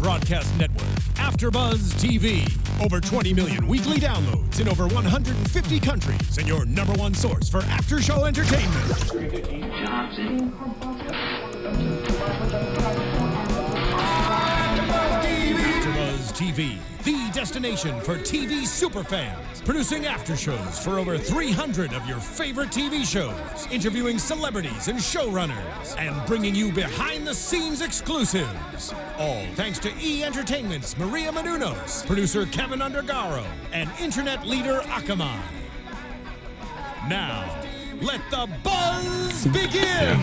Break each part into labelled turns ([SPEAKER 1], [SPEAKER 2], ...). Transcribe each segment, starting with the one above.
[SPEAKER 1] broadcast network, AFTERBUZZ TV. Over 20 million weekly downloads in over 150 countries, and your number one source for after-show entertainment. AFTERBUZZ TV, the destination for TV superfans. Producing aftershows for over 300 of your favorite TV shows, interviewing celebrities and showrunners, and bringing you behind-the-scenes exclusives. All thanks to E! Entertainment's Maria Menounos, producer Kevin Undergaro, and internet leader Akamai. Now, let the buzz begin!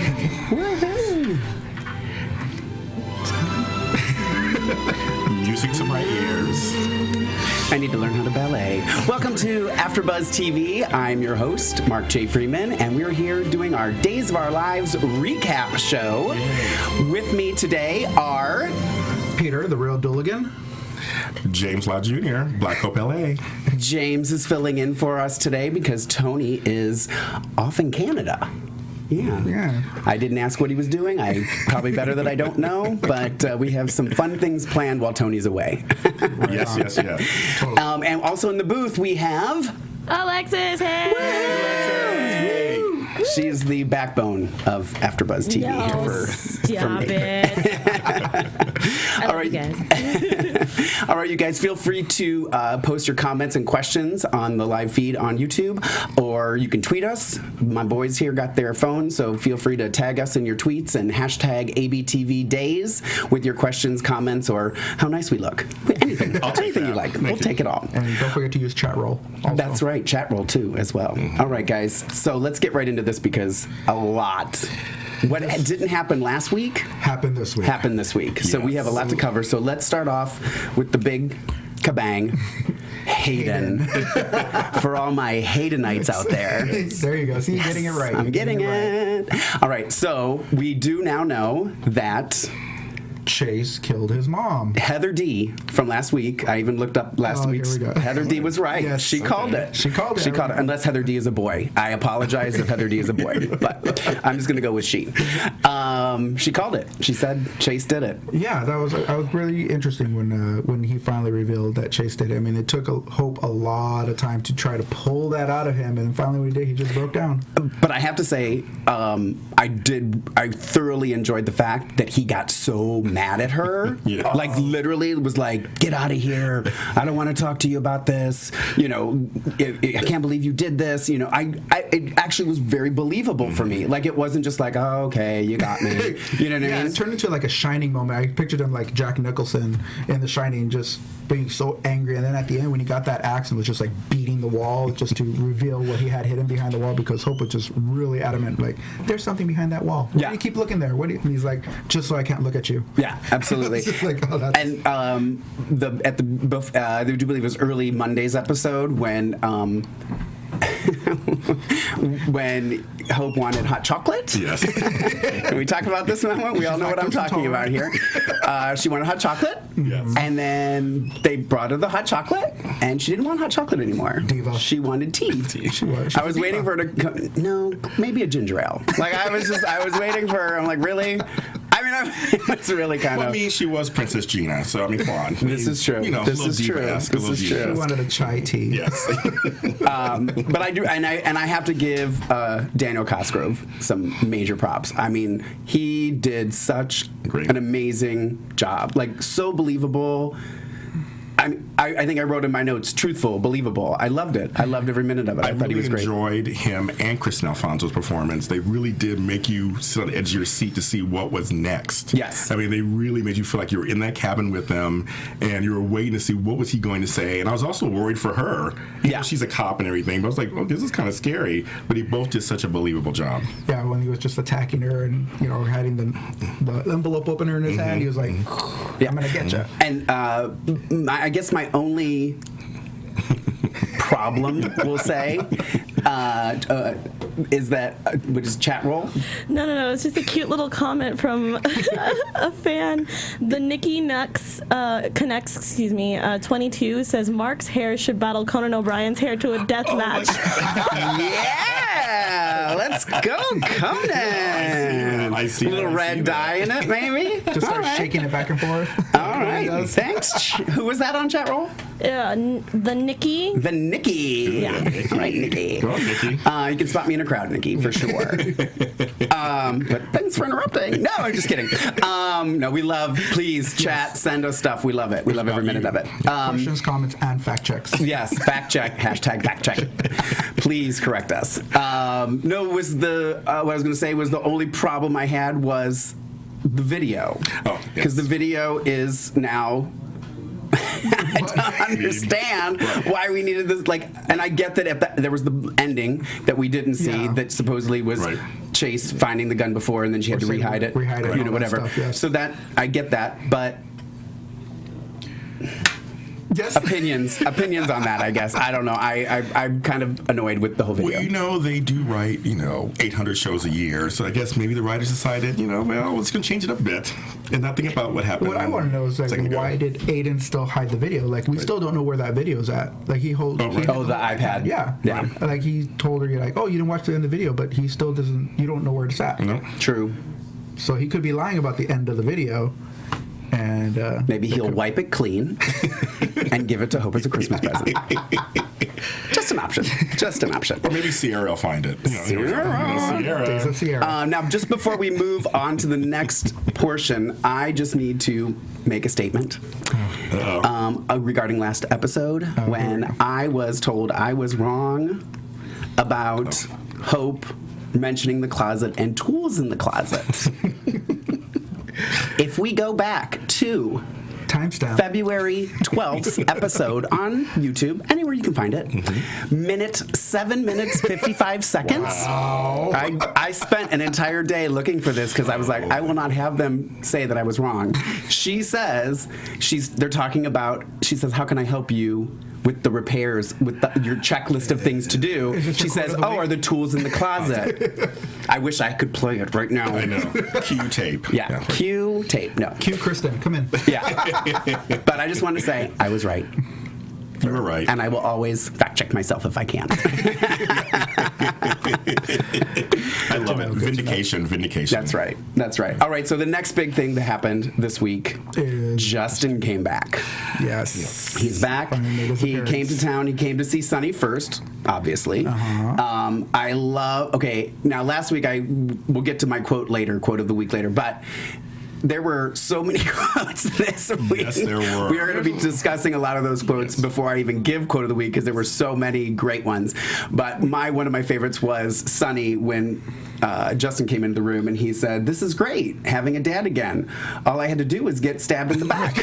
[SPEAKER 2] Woohoo!
[SPEAKER 3] Music to my ears.
[SPEAKER 2] I need to learn how to ballet. Welcome to AFTERBUZZ TV. I'm your host, Mark J Freeman, and we're here doing our Days of Our Lives recap show.
[SPEAKER 3] Yay.
[SPEAKER 2] With me today are
[SPEAKER 4] Peter, the real Dooligan.
[SPEAKER 3] James Lott Jr., Black Hope LA.
[SPEAKER 2] James is filling in for us today because Tony is off in Canada. Yeah. I didn't ask what he was doing. I probably better that I don't know, but we have some fun things planned while Tony's away.
[SPEAKER 3] Yes. Totally.
[SPEAKER 2] And also in the booth we have
[SPEAKER 5] Alexis. Hey.
[SPEAKER 2] She's the backbone of AFTERBUZZ TV.
[SPEAKER 5] Stop it.
[SPEAKER 2] All right,
[SPEAKER 5] you guys.
[SPEAKER 2] All right, you guys, feel free to post your comments and questions on the live feed on YouTube, or you can tweet us. My boys here got their phones, so feel free to tag us in your tweets and hashtag ABTVDays with your questions, comments, or how nice we look. Anything you like. We'll take it all.
[SPEAKER 4] And don't forget to use chat roll also.
[SPEAKER 2] That's right, chat roll too as well. Mm-hmm. All right, guys, so let's get right into this because a lot. What didn't happen last week
[SPEAKER 4] happened this week.
[SPEAKER 2] Yes. So we have a lot to cover. So let's start off with the big kabang. Hayden. For all my Haydenites out there.
[SPEAKER 4] There you go. See, you're getting it right.
[SPEAKER 2] I'm getting it. Right. All right, so we do now know that
[SPEAKER 4] Chase killed his mom.
[SPEAKER 2] Heather D from last week. I even looked up last week's.
[SPEAKER 4] Here we go.
[SPEAKER 2] Heather D was right.
[SPEAKER 4] Yes,
[SPEAKER 2] she called it.
[SPEAKER 4] She called it.
[SPEAKER 2] Unless Heather D is a boy. I apologize if Heather D is a boy, but I'm just going to go with she. She called it. She said Chase did it.
[SPEAKER 4] Yeah, that was really interesting when he finally revealed that Chase did it. I mean, it took Hope a lot of time to try to pull that out of him, and finally when he did, he just broke down.
[SPEAKER 2] But I have to say, I thoroughly enjoyed the fact that he got so mad at her.
[SPEAKER 3] Yeah.
[SPEAKER 2] Like literally it was like, get out of here, I don't want to talk to you about this, I can't believe you did this. It actually was very believable for me. Like it wasn't just like, oh, okay, you got me. You know what I mean?
[SPEAKER 4] It turned into like a Shining moment. I pictured him like Jack Nicholson in The Shining, just being so angry, and then at the end when he got that axe and was just like beating the wall just to reveal what he had hidden behind the wall, because Hope was just really adamant, like, there's something behind that wall. Why do you keep looking there? And he's like, just so I can't look at you.
[SPEAKER 2] Yeah, absolutely.
[SPEAKER 4] Like, oh,
[SPEAKER 2] and I do believe it was early Monday's episode when when Hope wanted hot chocolate.
[SPEAKER 3] Yes.
[SPEAKER 2] Can we talk about this moment? We all know what I'm talking about here. She wanted hot chocolate.
[SPEAKER 3] Yes.
[SPEAKER 2] And then they brought her the hot chocolate, and she didn't want hot chocolate anymore.
[SPEAKER 4] Diva.
[SPEAKER 2] She wanted tea.
[SPEAKER 4] She was.
[SPEAKER 2] I was waiting for her to no, maybe a ginger ale. Like I was waiting for her. I'm like, really? I mean, it's really kind of.
[SPEAKER 3] I mean, she was Princess Gina, so I mean, come on.
[SPEAKER 2] This is true.
[SPEAKER 3] This is true. This is true.
[SPEAKER 4] She wanted a chai tea.
[SPEAKER 3] Yes.
[SPEAKER 2] But I do, and I have to give Daniel Cosgrove some major props. I mean, he did such an amazing job. Like, so believable. I think I wrote in my notes, truthful, believable. I loved it. I loved every minute of it. I thought he was great.
[SPEAKER 3] I enjoyed him and Kristen Alfonso's performance. They really did make you sit on the edge of your seat to see what was next.
[SPEAKER 2] Yes.
[SPEAKER 3] I mean, they really made you feel like you were in that cabin with them, and you were waiting to see what was he going to say. And I was also worried for her.
[SPEAKER 2] Yeah.
[SPEAKER 3] She's a cop and everything, but I was like, oh, this is kind of scary. But he both did such a believable job.
[SPEAKER 4] Yeah, when he was just attacking her and, having the envelope opener in his hand, he was like, I'm going to get you.
[SPEAKER 2] And I guess my only problem, we'll say, is that, which is chat roll?
[SPEAKER 5] No. It's just a cute little comment from a fan. The Nikki Nux Connects, 22 says Mark's hair should battle Conan O'Brien's hair to a death match.
[SPEAKER 2] Yeah! let's go, Conan.
[SPEAKER 3] I see
[SPEAKER 2] a little red dye in it, maybe.
[SPEAKER 4] Just start shaking it back and forth.
[SPEAKER 2] All right, thanks. Who was that on chat roll?
[SPEAKER 5] Yeah, the Nikki.
[SPEAKER 2] The Nikki.
[SPEAKER 5] Yeah.
[SPEAKER 2] All right, Nikki.
[SPEAKER 3] Go on, Nikki.
[SPEAKER 2] You can spot me in a crowd, Nikki, for sure. But thanks for interrupting. No, I'm just kidding. No, we love, please, chat, send us stuff. We love it. We love every minute of it.
[SPEAKER 4] Questions, comments, and fact checks.
[SPEAKER 2] Yes, fact check, hashtag fact check. Please correct us. No, it was what I was going to say was the only problem I had was the video.
[SPEAKER 3] Oh,
[SPEAKER 2] because the video is now... I don't understand why we needed this. And I get that there was the ending that we didn't see that supposedly was Chase finding the gun before, and then she had to rehide it, whatever.
[SPEAKER 4] Stuff, yes.
[SPEAKER 2] So that I get that, but opinions on that. I guess I don't know. I'm kind of annoyed with the whole video.
[SPEAKER 3] Well, they do write 800 shows a year, so I guess maybe the writers decided well, it's gonna change it up a bit and not think about what happened.
[SPEAKER 4] What I want to know is why did Aiden still hide the video? We still don't know where that video's at. He holds.
[SPEAKER 2] The iPad.
[SPEAKER 4] Yeah. He told her, you didn't watch the end of the video, but he still doesn't. You don't know where it's at.
[SPEAKER 3] No.
[SPEAKER 2] True.
[SPEAKER 4] So he could be lying about the end of the video. And
[SPEAKER 2] maybe he'll wipe it clean and give it to Hope as a Christmas present. Just an option.
[SPEAKER 3] Or maybe Sierra will find it.
[SPEAKER 2] Sierra.
[SPEAKER 4] Days of Sierra.
[SPEAKER 2] Now, just before we move on to the next portion, I just need to make a statement regarding last episode when I was told I was wrong about Hope mentioning the closet and tools in the closet. If we go back to
[SPEAKER 4] timestamp
[SPEAKER 2] February 12th episode on YouTube, anywhere you can find it, 7 minutes 55 seconds.
[SPEAKER 3] Wow.
[SPEAKER 2] I spent an entire day looking for this because I was like, I will not have them say that I was wrong. She says, they're talking about, she says, how can I help you with the repairs, with your checklist of things to do? She says, are the tools in the closet? I wish I could play it right now.
[SPEAKER 3] I know. Cue tape.
[SPEAKER 2] Yeah. Cue tape. No.
[SPEAKER 4] Cue Kristen. Come in.
[SPEAKER 2] Yeah. But I just want to say I was right.
[SPEAKER 3] You were right.
[SPEAKER 2] And I will always fact check myself if I can.
[SPEAKER 3] I love it. Vindication.
[SPEAKER 2] That's right. All right, so the next big thing that happened this week, Justin came back.
[SPEAKER 4] Yes.
[SPEAKER 2] He's back. He came to town. He came to see Sunny first, obviously. Now last week, we'll get to my quote of the week later, but there were so many quotes this week.
[SPEAKER 3] Yes, there were.
[SPEAKER 2] We are going to be discussing a lot of those quotes before I even give quote of the week because there were so many great ones. But one of my favorites was Sunny when Justin came into the room and he said, "This is great, having a dad again. All I had to do was get stabbed in the back."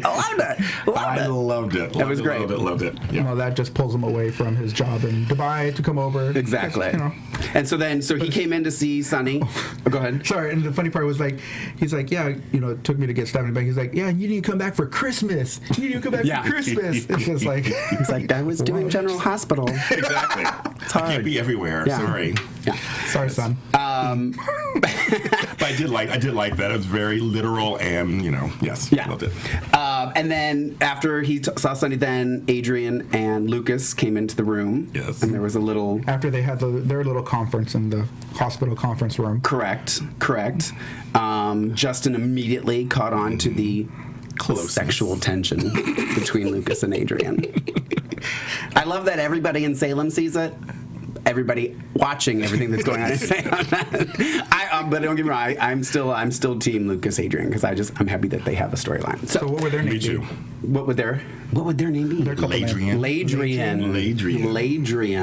[SPEAKER 2] I loved it. It was great.
[SPEAKER 3] Loved it. Yeah.
[SPEAKER 4] Well, that just pulls him away from his job in Dubai to come over.
[SPEAKER 2] Exactly. And so he came in to see Sunny. Go ahead.
[SPEAKER 4] Sorry, and the funny part was he's like, yeah, it took me to get stabbed in the back. He's like, yeah, you need to come back for Christmas. You need to come back for Christmas. It's just
[SPEAKER 2] he's like, I was doing General Hospital.
[SPEAKER 3] Exactly. It's hard. I can't be everywhere. Yeah. Sorry.
[SPEAKER 2] Yeah.
[SPEAKER 4] Sorry, son.
[SPEAKER 3] But I did like that. It was very literal and, yes.
[SPEAKER 2] Yeah.
[SPEAKER 3] Loved it.
[SPEAKER 2] And then after he saw Sunny, then Adrienne and Lucas came into the room.
[SPEAKER 3] Yes.
[SPEAKER 2] And there was a little...
[SPEAKER 4] After they had their little conference in the hospital conference room.
[SPEAKER 2] Correct. Justin immediately caught on to the sexual tension between Lucas and Adrienne. I love that everybody in Salem sees it. Everybody watching everything that's going on in Salem. But don't get me wrong, I'm still team Lucas Adrienne because I'm happy that they have a storyline.
[SPEAKER 4] So what would their name be?
[SPEAKER 2] What would their name be?
[SPEAKER 3] Ladrian.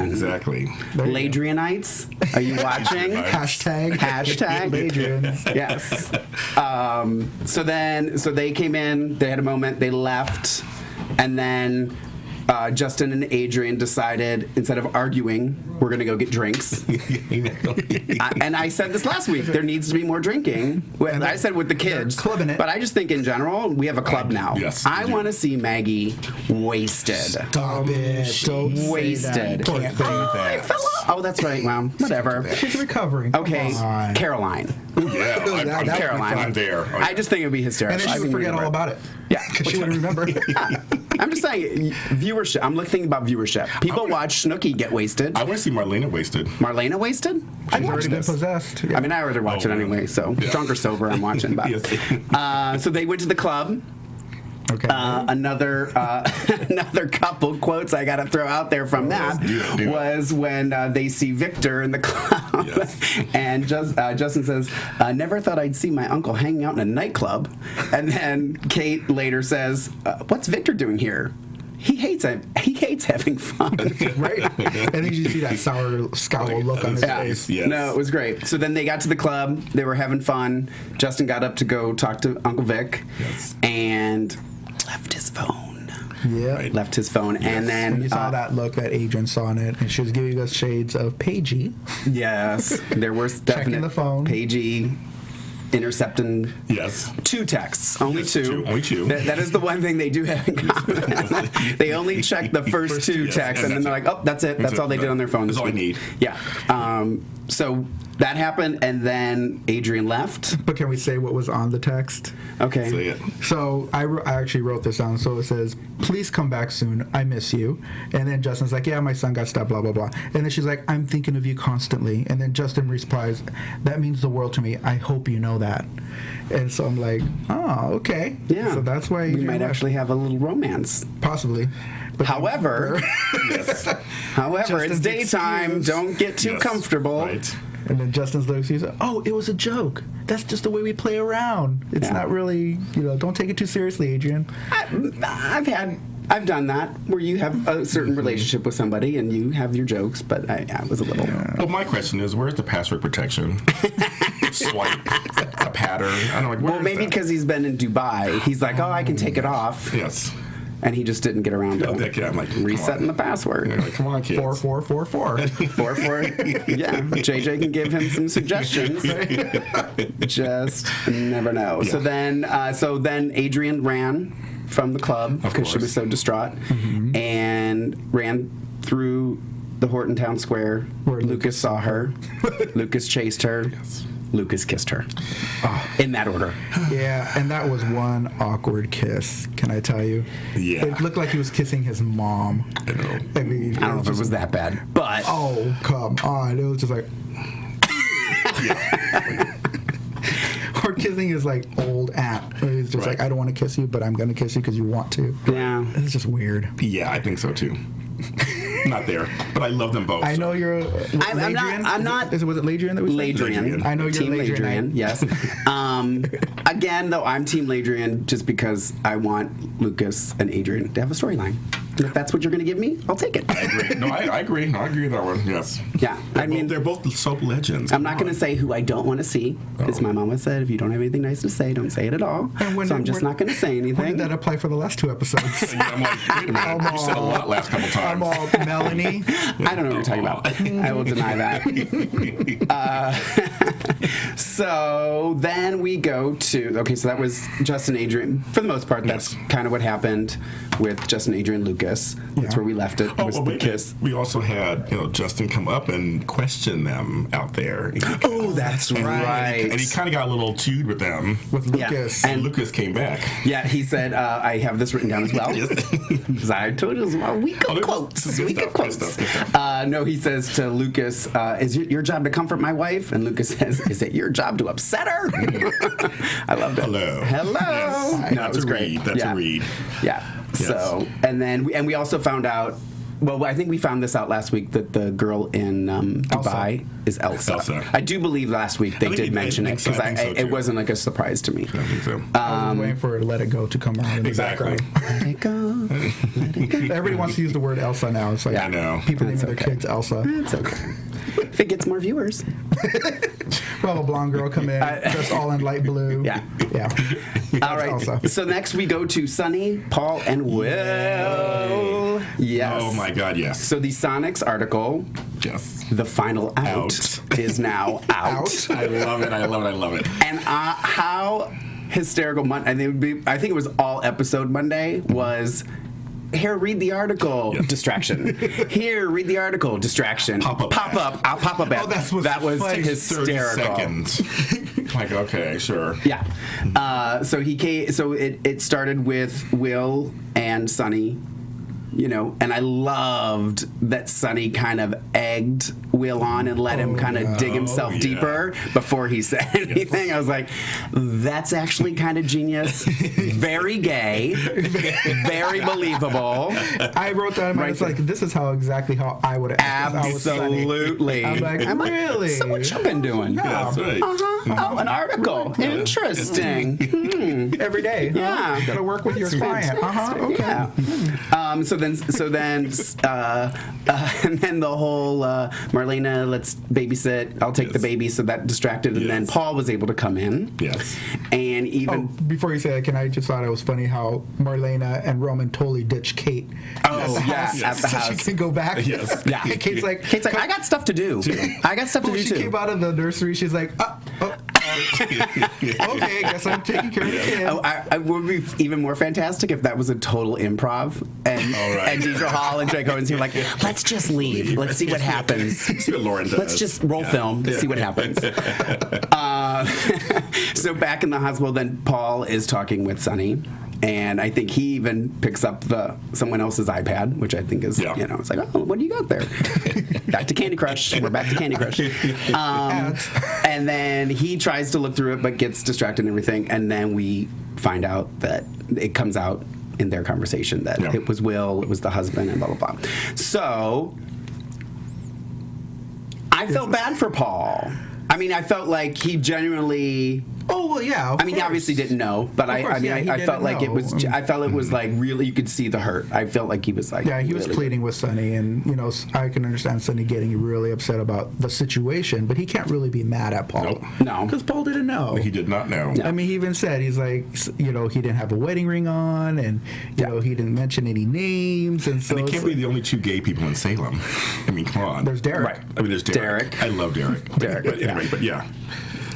[SPEAKER 3] Exactly.
[SPEAKER 2] Ladrianites? Are you watching?
[SPEAKER 4] Hashtag
[SPEAKER 2] Ladrians. Yes. So they came in, they had a moment, they left, and then Justin and Adrienne decided, instead of arguing, we're going to go get drinks. And I said this last week, there needs to be more drinking. I said with the kids.
[SPEAKER 4] Clubbing it.
[SPEAKER 2] But I just think in general, we have a club now.
[SPEAKER 3] Yes,
[SPEAKER 2] I want to see Maggie wasted.
[SPEAKER 4] Stop it. Don't
[SPEAKER 2] wasted.
[SPEAKER 4] Say that.
[SPEAKER 2] I fell off. Oh, that's right. Well, whatever.
[SPEAKER 4] She's recovering.
[SPEAKER 2] Okay, Caroline.
[SPEAKER 3] Yeah, I'm
[SPEAKER 2] Caroline.
[SPEAKER 3] I'm there.
[SPEAKER 2] I just think it would be hysterical.
[SPEAKER 4] And then she would forget all about it.
[SPEAKER 2] Yeah.
[SPEAKER 4] Because she wouldn't remember.
[SPEAKER 2] I'm just saying, viewership. I'm thinking about viewership. People watch Snooki get wasted.
[SPEAKER 3] I want to see Marlena wasted.
[SPEAKER 2] Marlena wasted?
[SPEAKER 4] She's already been possessed. Yeah.
[SPEAKER 2] I mean, I already watch it anyway, so drunk or sober, I'm watching. But.
[SPEAKER 3] Yes.
[SPEAKER 2] So they went to the club.
[SPEAKER 4] Okay.
[SPEAKER 2] Another couple quotes I got to throw out there from that was when they see Victor in the club, and Justin says, "Never thought I'd see my uncle hanging out in a nightclub," and then Kate later says, "What's Victor doing here? He hates having fun."
[SPEAKER 4] Right. And then you see that sour scowl look on his face.
[SPEAKER 3] Yes.
[SPEAKER 2] No, it was great. So then they got to the club. They were having fun. Justin got up to go talk to Uncle Vic, and left his phone.
[SPEAKER 4] Yeah.
[SPEAKER 3] Right.
[SPEAKER 2] Left his phone, and then
[SPEAKER 4] you saw that look that Adrienne saw in it, and she was giving us shades of Pagey.
[SPEAKER 2] Yes, there were definite
[SPEAKER 4] the phone.
[SPEAKER 2] Pagey intercepting.
[SPEAKER 3] Yes.
[SPEAKER 2] 2 texts, only
[SPEAKER 3] Yes,
[SPEAKER 2] 2.
[SPEAKER 3] only 2.
[SPEAKER 2] That is the one thing they do have in common. They only check the first 2 texts, and then they're like, "Oh, that's it. That's all they did on their phone."
[SPEAKER 3] That's all I need.
[SPEAKER 2] Yeah. So that happened, and then Adrienne left.
[SPEAKER 4] But can we say what was on the text?
[SPEAKER 2] Okay.
[SPEAKER 3] Say it.
[SPEAKER 4] So I actually wrote this down. So it says, "Please come back soon. I miss you." And then Justin's like, "Yeah, my son got stabbed, blah, blah, blah." And then she's like, "I'm thinking of you constantly." And then Justin replies, "That means the world to me. I hope you know that." And so I'm like, "Oh, okay."
[SPEAKER 2] Yeah.
[SPEAKER 4] So that's why
[SPEAKER 2] we might actually have a little romance.
[SPEAKER 4] Possibly. But
[SPEAKER 2] However, however, it's
[SPEAKER 4] Justin's
[SPEAKER 2] daytime.
[SPEAKER 4] excuse.
[SPEAKER 2] Don't get too comfortable.
[SPEAKER 3] Right.
[SPEAKER 4] And then Justin's like, "Oh, it was a joke. That's just the way we play around. It's
[SPEAKER 2] Yeah.
[SPEAKER 4] not really, don't take it too seriously, Adrienne."
[SPEAKER 2] I've done that where you have a certain relationship with somebody and you have your jokes, but I was a little.
[SPEAKER 3] Well, my question is, where's the password protection? Swipe, a pattern. I don't know.
[SPEAKER 2] Well, maybe because he's been in Dubai, he's like, "Oh, I can take it off,"
[SPEAKER 3] Yes.
[SPEAKER 2] and he just didn't get around to
[SPEAKER 3] Yeah, I'm like, come
[SPEAKER 2] resetting the
[SPEAKER 3] on.
[SPEAKER 2] password.
[SPEAKER 3] You're like, come on, kids.
[SPEAKER 4] 4444.
[SPEAKER 2] 4. Yeah, JJ can give him some suggestions. Just never know.
[SPEAKER 3] Yeah.
[SPEAKER 2] So then Adrienne ran from the club because she was so distraught, and ran through the Horton Town Square where Lucas saw her. Lucas chased her. Lucas kissed her. In that order.
[SPEAKER 4] Yeah, and that was one awkward kiss, can I tell you?
[SPEAKER 3] Yeah.
[SPEAKER 4] It looked like he was kissing his mom.
[SPEAKER 3] I know.
[SPEAKER 4] I mean,
[SPEAKER 2] I don't know if it was that bad, but
[SPEAKER 4] Oh, come on. It was just like. Or kissing his like old aunt. Where he's just
[SPEAKER 3] Right.
[SPEAKER 4] like, "I don't want to kiss you, but I'm going to kiss you because you want to."
[SPEAKER 2] yeah.
[SPEAKER 4] It's just weird.
[SPEAKER 3] Yeah, I think so too. Not there, but I love them both.
[SPEAKER 4] I know you're.
[SPEAKER 2] I'm not-
[SPEAKER 4] Was it Ladrian that we said?
[SPEAKER 2] Ladrian.
[SPEAKER 4] I know you're
[SPEAKER 2] Team
[SPEAKER 4] Ladrian.
[SPEAKER 2] Yes. Again, though, I'm Team Ladrian just because I want Lucas and Adrienne to have a storyline. And if that's what you're going to give me, I'll take it.
[SPEAKER 3] I agree. No, I agree. No, I agree with that one. Yes.
[SPEAKER 2] Yeah. I mean,
[SPEAKER 3] They're both soap legends.
[SPEAKER 2] I'm not going to say who I don't want to see because my mama said if you don't have anything nice to say, don't say it at all.
[SPEAKER 4] And
[SPEAKER 2] So I'm just not going to say
[SPEAKER 4] When did
[SPEAKER 2] anything.
[SPEAKER 4] that apply for the last 2 episodes?
[SPEAKER 3] Yeah, I'm like, wait a minute. You said a lot last couple
[SPEAKER 4] I'm
[SPEAKER 3] times.
[SPEAKER 4] all Melanie.
[SPEAKER 2] I don't know what you're talking about. I will deny that. So then we go to, so that was Justin, Adrienne. For the most part, that's kind of what happened with Justin, Adrienne, Lucas. That's where we left it.
[SPEAKER 3] Oh,
[SPEAKER 2] was
[SPEAKER 3] well,
[SPEAKER 2] the
[SPEAKER 3] wait a minute.
[SPEAKER 2] kiss.
[SPEAKER 3] We also had, Justin come up and question them out there.
[SPEAKER 2] Oh, that's right.
[SPEAKER 3] And he kind of got a little chewed with them.
[SPEAKER 4] With Lucas.
[SPEAKER 2] Yeah.
[SPEAKER 3] And Lucas came back.
[SPEAKER 2] Yeah, he said, I have this written down as well.
[SPEAKER 3] Yes.
[SPEAKER 2] Because I told you it was a week of
[SPEAKER 3] Oh,
[SPEAKER 2] quotes.
[SPEAKER 3] good
[SPEAKER 2] Week of
[SPEAKER 3] stuff, good
[SPEAKER 2] quotes.
[SPEAKER 3] stuff, good stuff.
[SPEAKER 2] No, he says to Lucas, is it your job to comfort my wife? And Lucas says, is it your job to upset her? I loved it.
[SPEAKER 3] Hello.
[SPEAKER 2] Hello.
[SPEAKER 3] Yes.
[SPEAKER 2] No, it
[SPEAKER 3] That's
[SPEAKER 2] was
[SPEAKER 3] a
[SPEAKER 2] great.
[SPEAKER 3] read. That's
[SPEAKER 2] yeah.
[SPEAKER 3] a read.
[SPEAKER 2] Yeah.
[SPEAKER 3] Yes.
[SPEAKER 2] So, and then we also found out, well, I think we found this out last week that the girl in Dubai is Elsa.
[SPEAKER 3] Elsa.
[SPEAKER 2] I do believe last week they
[SPEAKER 3] think
[SPEAKER 2] did
[SPEAKER 3] you-
[SPEAKER 2] mention
[SPEAKER 3] I
[SPEAKER 2] it
[SPEAKER 3] think so,
[SPEAKER 2] because
[SPEAKER 3] I think so,
[SPEAKER 2] it
[SPEAKER 3] too.
[SPEAKER 2] wasn't like a surprise to me.
[SPEAKER 3] I think so.
[SPEAKER 4] I was waiting for Let It Go to come out in the
[SPEAKER 3] Exactly.
[SPEAKER 4] background.
[SPEAKER 2] Let it go. Let it go.
[SPEAKER 4] Everybody wants to use the word Elsa now. It's like
[SPEAKER 2] Yeah,
[SPEAKER 3] I know.
[SPEAKER 4] people naming
[SPEAKER 2] That's
[SPEAKER 4] their
[SPEAKER 2] okay.
[SPEAKER 4] kids Elsa.
[SPEAKER 2] It's okay. If it gets more viewers.
[SPEAKER 4] Well, a blonde girl come in, dressed all in light blue.
[SPEAKER 2] Yeah.
[SPEAKER 4] Yeah.
[SPEAKER 2] All right.
[SPEAKER 4] Elsa.
[SPEAKER 2] So next we go to Sunny, Paul, and Will. Yes.
[SPEAKER 3] Oh my God, yes.
[SPEAKER 2] So the Sonics article,
[SPEAKER 3] Yes.
[SPEAKER 2] The Final Out, is now out.
[SPEAKER 3] I love it. I love it. I love it.
[SPEAKER 2] And how hysterical Monday, I think it was all episode Monday, was here, read the article.
[SPEAKER 3] Yep.
[SPEAKER 2] Distraction. Here, read the article. Distraction.
[SPEAKER 3] Pop up.
[SPEAKER 2] I'll pop up.
[SPEAKER 4] Oh, that was
[SPEAKER 3] Like
[SPEAKER 2] hysterical.
[SPEAKER 3] 30 seconds. Like, okay, sure.
[SPEAKER 2] Yeah. So he came. So it started with Will and Sonny. You know, and I loved that Sonny kind of egged Will on and let him kind of dig himself deeper before he said anything. Yes. I was like, that's actually kind of genius. Very gay. Very believable.
[SPEAKER 4] I wrote that in my notes, like, this is exactly how I would have acted.
[SPEAKER 2] Absolutely.
[SPEAKER 4] I'm like, really?
[SPEAKER 2] So what you been doing?
[SPEAKER 4] Yeah.
[SPEAKER 3] That's right.
[SPEAKER 2] Oh, an article. Interesting.
[SPEAKER 4] Every day.
[SPEAKER 2] Yeah.
[SPEAKER 4] You gotta work with your client. Okay.
[SPEAKER 2] Yeah. So then, and then the whole Marlena, let's babysit. I'll take the baby. So that distracted, and then Paul was able to come in.
[SPEAKER 3] Yes.
[SPEAKER 2] And even
[SPEAKER 4] before you say that, I just thought it was funny how Marlena and Roman totally ditched Kate.
[SPEAKER 2] At the house.
[SPEAKER 4] So she can go back.
[SPEAKER 3] Yes.
[SPEAKER 2] Yeah.
[SPEAKER 4] Kate's like,
[SPEAKER 2] I got stuff to do. I got stuff to do
[SPEAKER 4] she
[SPEAKER 2] too.
[SPEAKER 4] came out of the nursery. She's like, okay, I guess I'm taking care of the kid.
[SPEAKER 2] I would be even more fantastic if that was a total improv, and Deidre Hall and Drake Owens here like, let's just leave. Let's see what happens.
[SPEAKER 3] See what Lauren does.
[SPEAKER 2] Let's just roll film. See what happens. So back in the hospital, then Paul is talking with Sonny. And I think he even picks up someone else's iPad, which I think is, it's like, oh, what do you got there? Back to Candy Crush. We're back to Candy Crush. And then he tries to look through it, but gets distracted and everything. And then we find out that it comes out in their conversation that it was Will, it was the husband, and blah, blah, blah. So I felt bad for Paul. I mean, I felt like he genuinely.
[SPEAKER 4] Oh well, yeah.
[SPEAKER 2] I mean, he obviously didn't know, but I felt like it was. I felt it was like really. You could see the hurt. I felt like he was like.
[SPEAKER 4] Yeah, he was pleading with Sonny, and I can understand Sonny getting really upset about the situation, but he can't really be mad at Paul.
[SPEAKER 2] No,
[SPEAKER 4] because Paul didn't know.
[SPEAKER 3] He did not know.
[SPEAKER 4] I mean, he even said he's like, he didn't have a wedding ring on, and you know, he didn't mention any names, and so.
[SPEAKER 3] And they can't be the only two gay people in Salem. I mean, come on.
[SPEAKER 4] There's Derek.
[SPEAKER 2] Right.
[SPEAKER 3] I mean, there's Derek. I love Derek. But anyway, but yeah.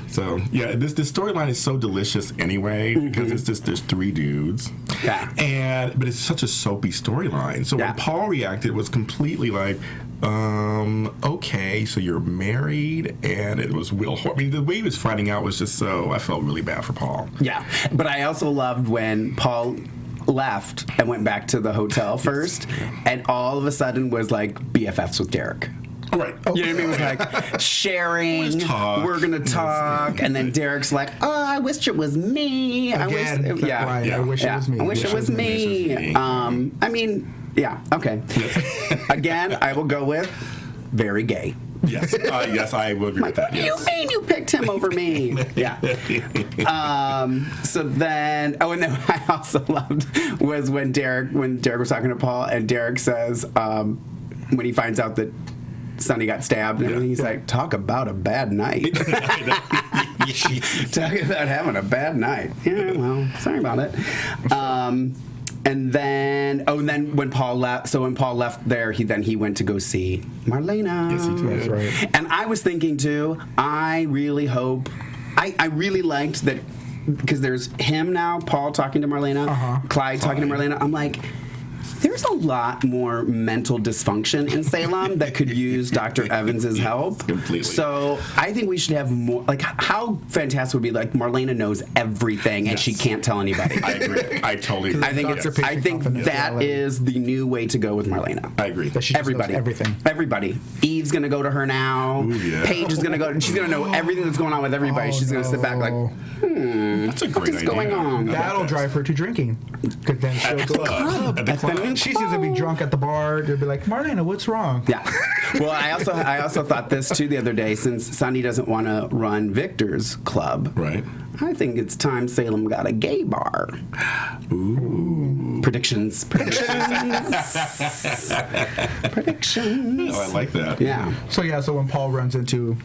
[SPEAKER 3] So yeah, this storyline is so delicious anyway because it's just there's three dudes, but it's such a soapy storyline. So when Paul reacted, it was completely like, okay, so you're married, and it was Will. I mean, the way he was finding out was just so. I felt really bad for Paul.
[SPEAKER 2] Yeah, but I also loved when Paul left and went back to the hotel first, and all of a sudden was like BFFs with Derek.
[SPEAKER 3] Right.
[SPEAKER 2] You know what I mean? It was like sharing. We're gonna talk, and then Derek's like, "Oh, I wish it was me.
[SPEAKER 4] Again,
[SPEAKER 2] I wish it was me.
[SPEAKER 4] I wish it was me.
[SPEAKER 2] I mean, yeah, okay. Again, I will go with very gay.
[SPEAKER 3] Yes, yes, I will agree with that.
[SPEAKER 2] What do you mean you picked him over me? Yeah. So then, and then I also loved was when Derek was talking to Paul, and Derek says when he finds out that Sonny got stabbed, and he's like, talk about a bad night. Talk about having a bad night. Yeah, well, sorry about it. And then when Paul left, there, he went to go see Marlena.
[SPEAKER 3] Yes, he did.
[SPEAKER 4] That's right.
[SPEAKER 2] And I was thinking too, I really hope, I really liked that, because there's him now, Paul talking to Marlena, Clyde talking to Marlena. I'm like, there's a lot more mental dysfunction in Salem that could use Dr. Evans's help.
[SPEAKER 3] Completely.
[SPEAKER 2] So I think we should have more. Like, how fantastic would be like Marlena knows everything and she can't tell anybody.
[SPEAKER 3] I agree. I totally agree.
[SPEAKER 2] I think that is the new way to go with Marlena.
[SPEAKER 3] I agree.
[SPEAKER 4] That she just knows everything.
[SPEAKER 2] Everybody. Eve's gonna go to her now.
[SPEAKER 3] Ooh, yeah.
[SPEAKER 2] Paige is gonna go. She's gonna know everything that's going on with everybody. She's gonna sit back like,
[SPEAKER 3] that's a great
[SPEAKER 2] what is going on?
[SPEAKER 4] That'll drive her to drinking. Because then she'll go
[SPEAKER 3] At the club.
[SPEAKER 4] She's gonna be drunk at the bar. They'll be like, Marlena, what's wrong?
[SPEAKER 2] Yeah. Well, I also thought this too the other day, since Sonny doesn't want to run Victor's club.
[SPEAKER 3] Right.
[SPEAKER 2] I think it's time Salem got a gay bar.
[SPEAKER 3] Ooh.
[SPEAKER 2] Predictions.
[SPEAKER 3] Oh, I like that.
[SPEAKER 2] Yeah.
[SPEAKER 4] So when Paul runs into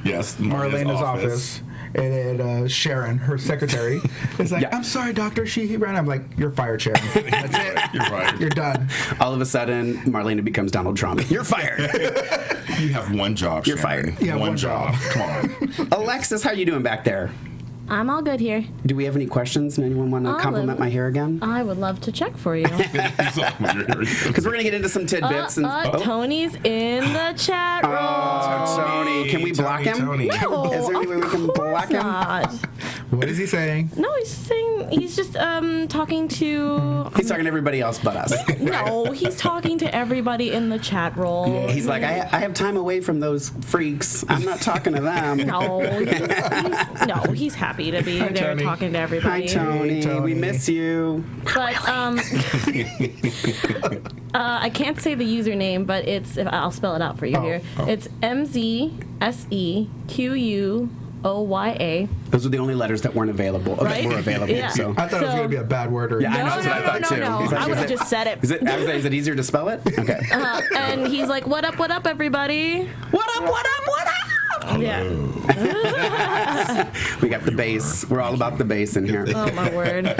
[SPEAKER 4] Marlena's office. And then Sharon, her secretary, is like, I'm sorry, doctor, he ran. I'm like, you're fired, Sharon. That's it.
[SPEAKER 3] You're fired.
[SPEAKER 4] You're done.
[SPEAKER 2] All of a sudden, Marlena becomes Donald Trump. You're fired.
[SPEAKER 3] You have one job,
[SPEAKER 2] You're
[SPEAKER 3] Sharon.
[SPEAKER 2] fired.
[SPEAKER 4] Yeah,
[SPEAKER 3] one job. Come on.
[SPEAKER 2] Alexis, how you doing back there?
[SPEAKER 5] I'm all good here.
[SPEAKER 2] Do we have any questions? Anyone want to compliment my hair again?
[SPEAKER 5] I would love to check for you.
[SPEAKER 2] Because we're going to get into some tidbits.
[SPEAKER 5] Tony's in the chat room.
[SPEAKER 2] Tony. Can we block him?
[SPEAKER 5] No,
[SPEAKER 2] is there any way we can block him?
[SPEAKER 5] not.
[SPEAKER 4] What is he saying?
[SPEAKER 5] No, he's just talking to...
[SPEAKER 2] He's talking to everybody else but us.
[SPEAKER 5] No, he's talking to everybody in the chat room.
[SPEAKER 2] Yeah, he's like, I have time away from those freaks. I'm not talking to them.
[SPEAKER 5] No, he's happy to be there
[SPEAKER 3] Tony.
[SPEAKER 5] talking to everybody.
[SPEAKER 2] Hi, Tony. We miss you.
[SPEAKER 5] But I can't say the username, but I'll spell it out for you here. It's MZSEQUOYA.
[SPEAKER 2] Those are the only letters that weren't available.
[SPEAKER 5] Right?
[SPEAKER 2] That were available.
[SPEAKER 5] Yeah.
[SPEAKER 2] So.
[SPEAKER 4] I thought it was going to be a bad word. Or
[SPEAKER 2] Yeah, I know. That's what I thought too.
[SPEAKER 5] No.
[SPEAKER 2] He's like,
[SPEAKER 5] I would have just said it.
[SPEAKER 2] Is it easier to spell it? Okay.
[SPEAKER 5] And he's like, what up, everybody?
[SPEAKER 2] What up?
[SPEAKER 5] Yeah.
[SPEAKER 2] We got the bass. We're all about the bass in here.
[SPEAKER 5] Oh, my word.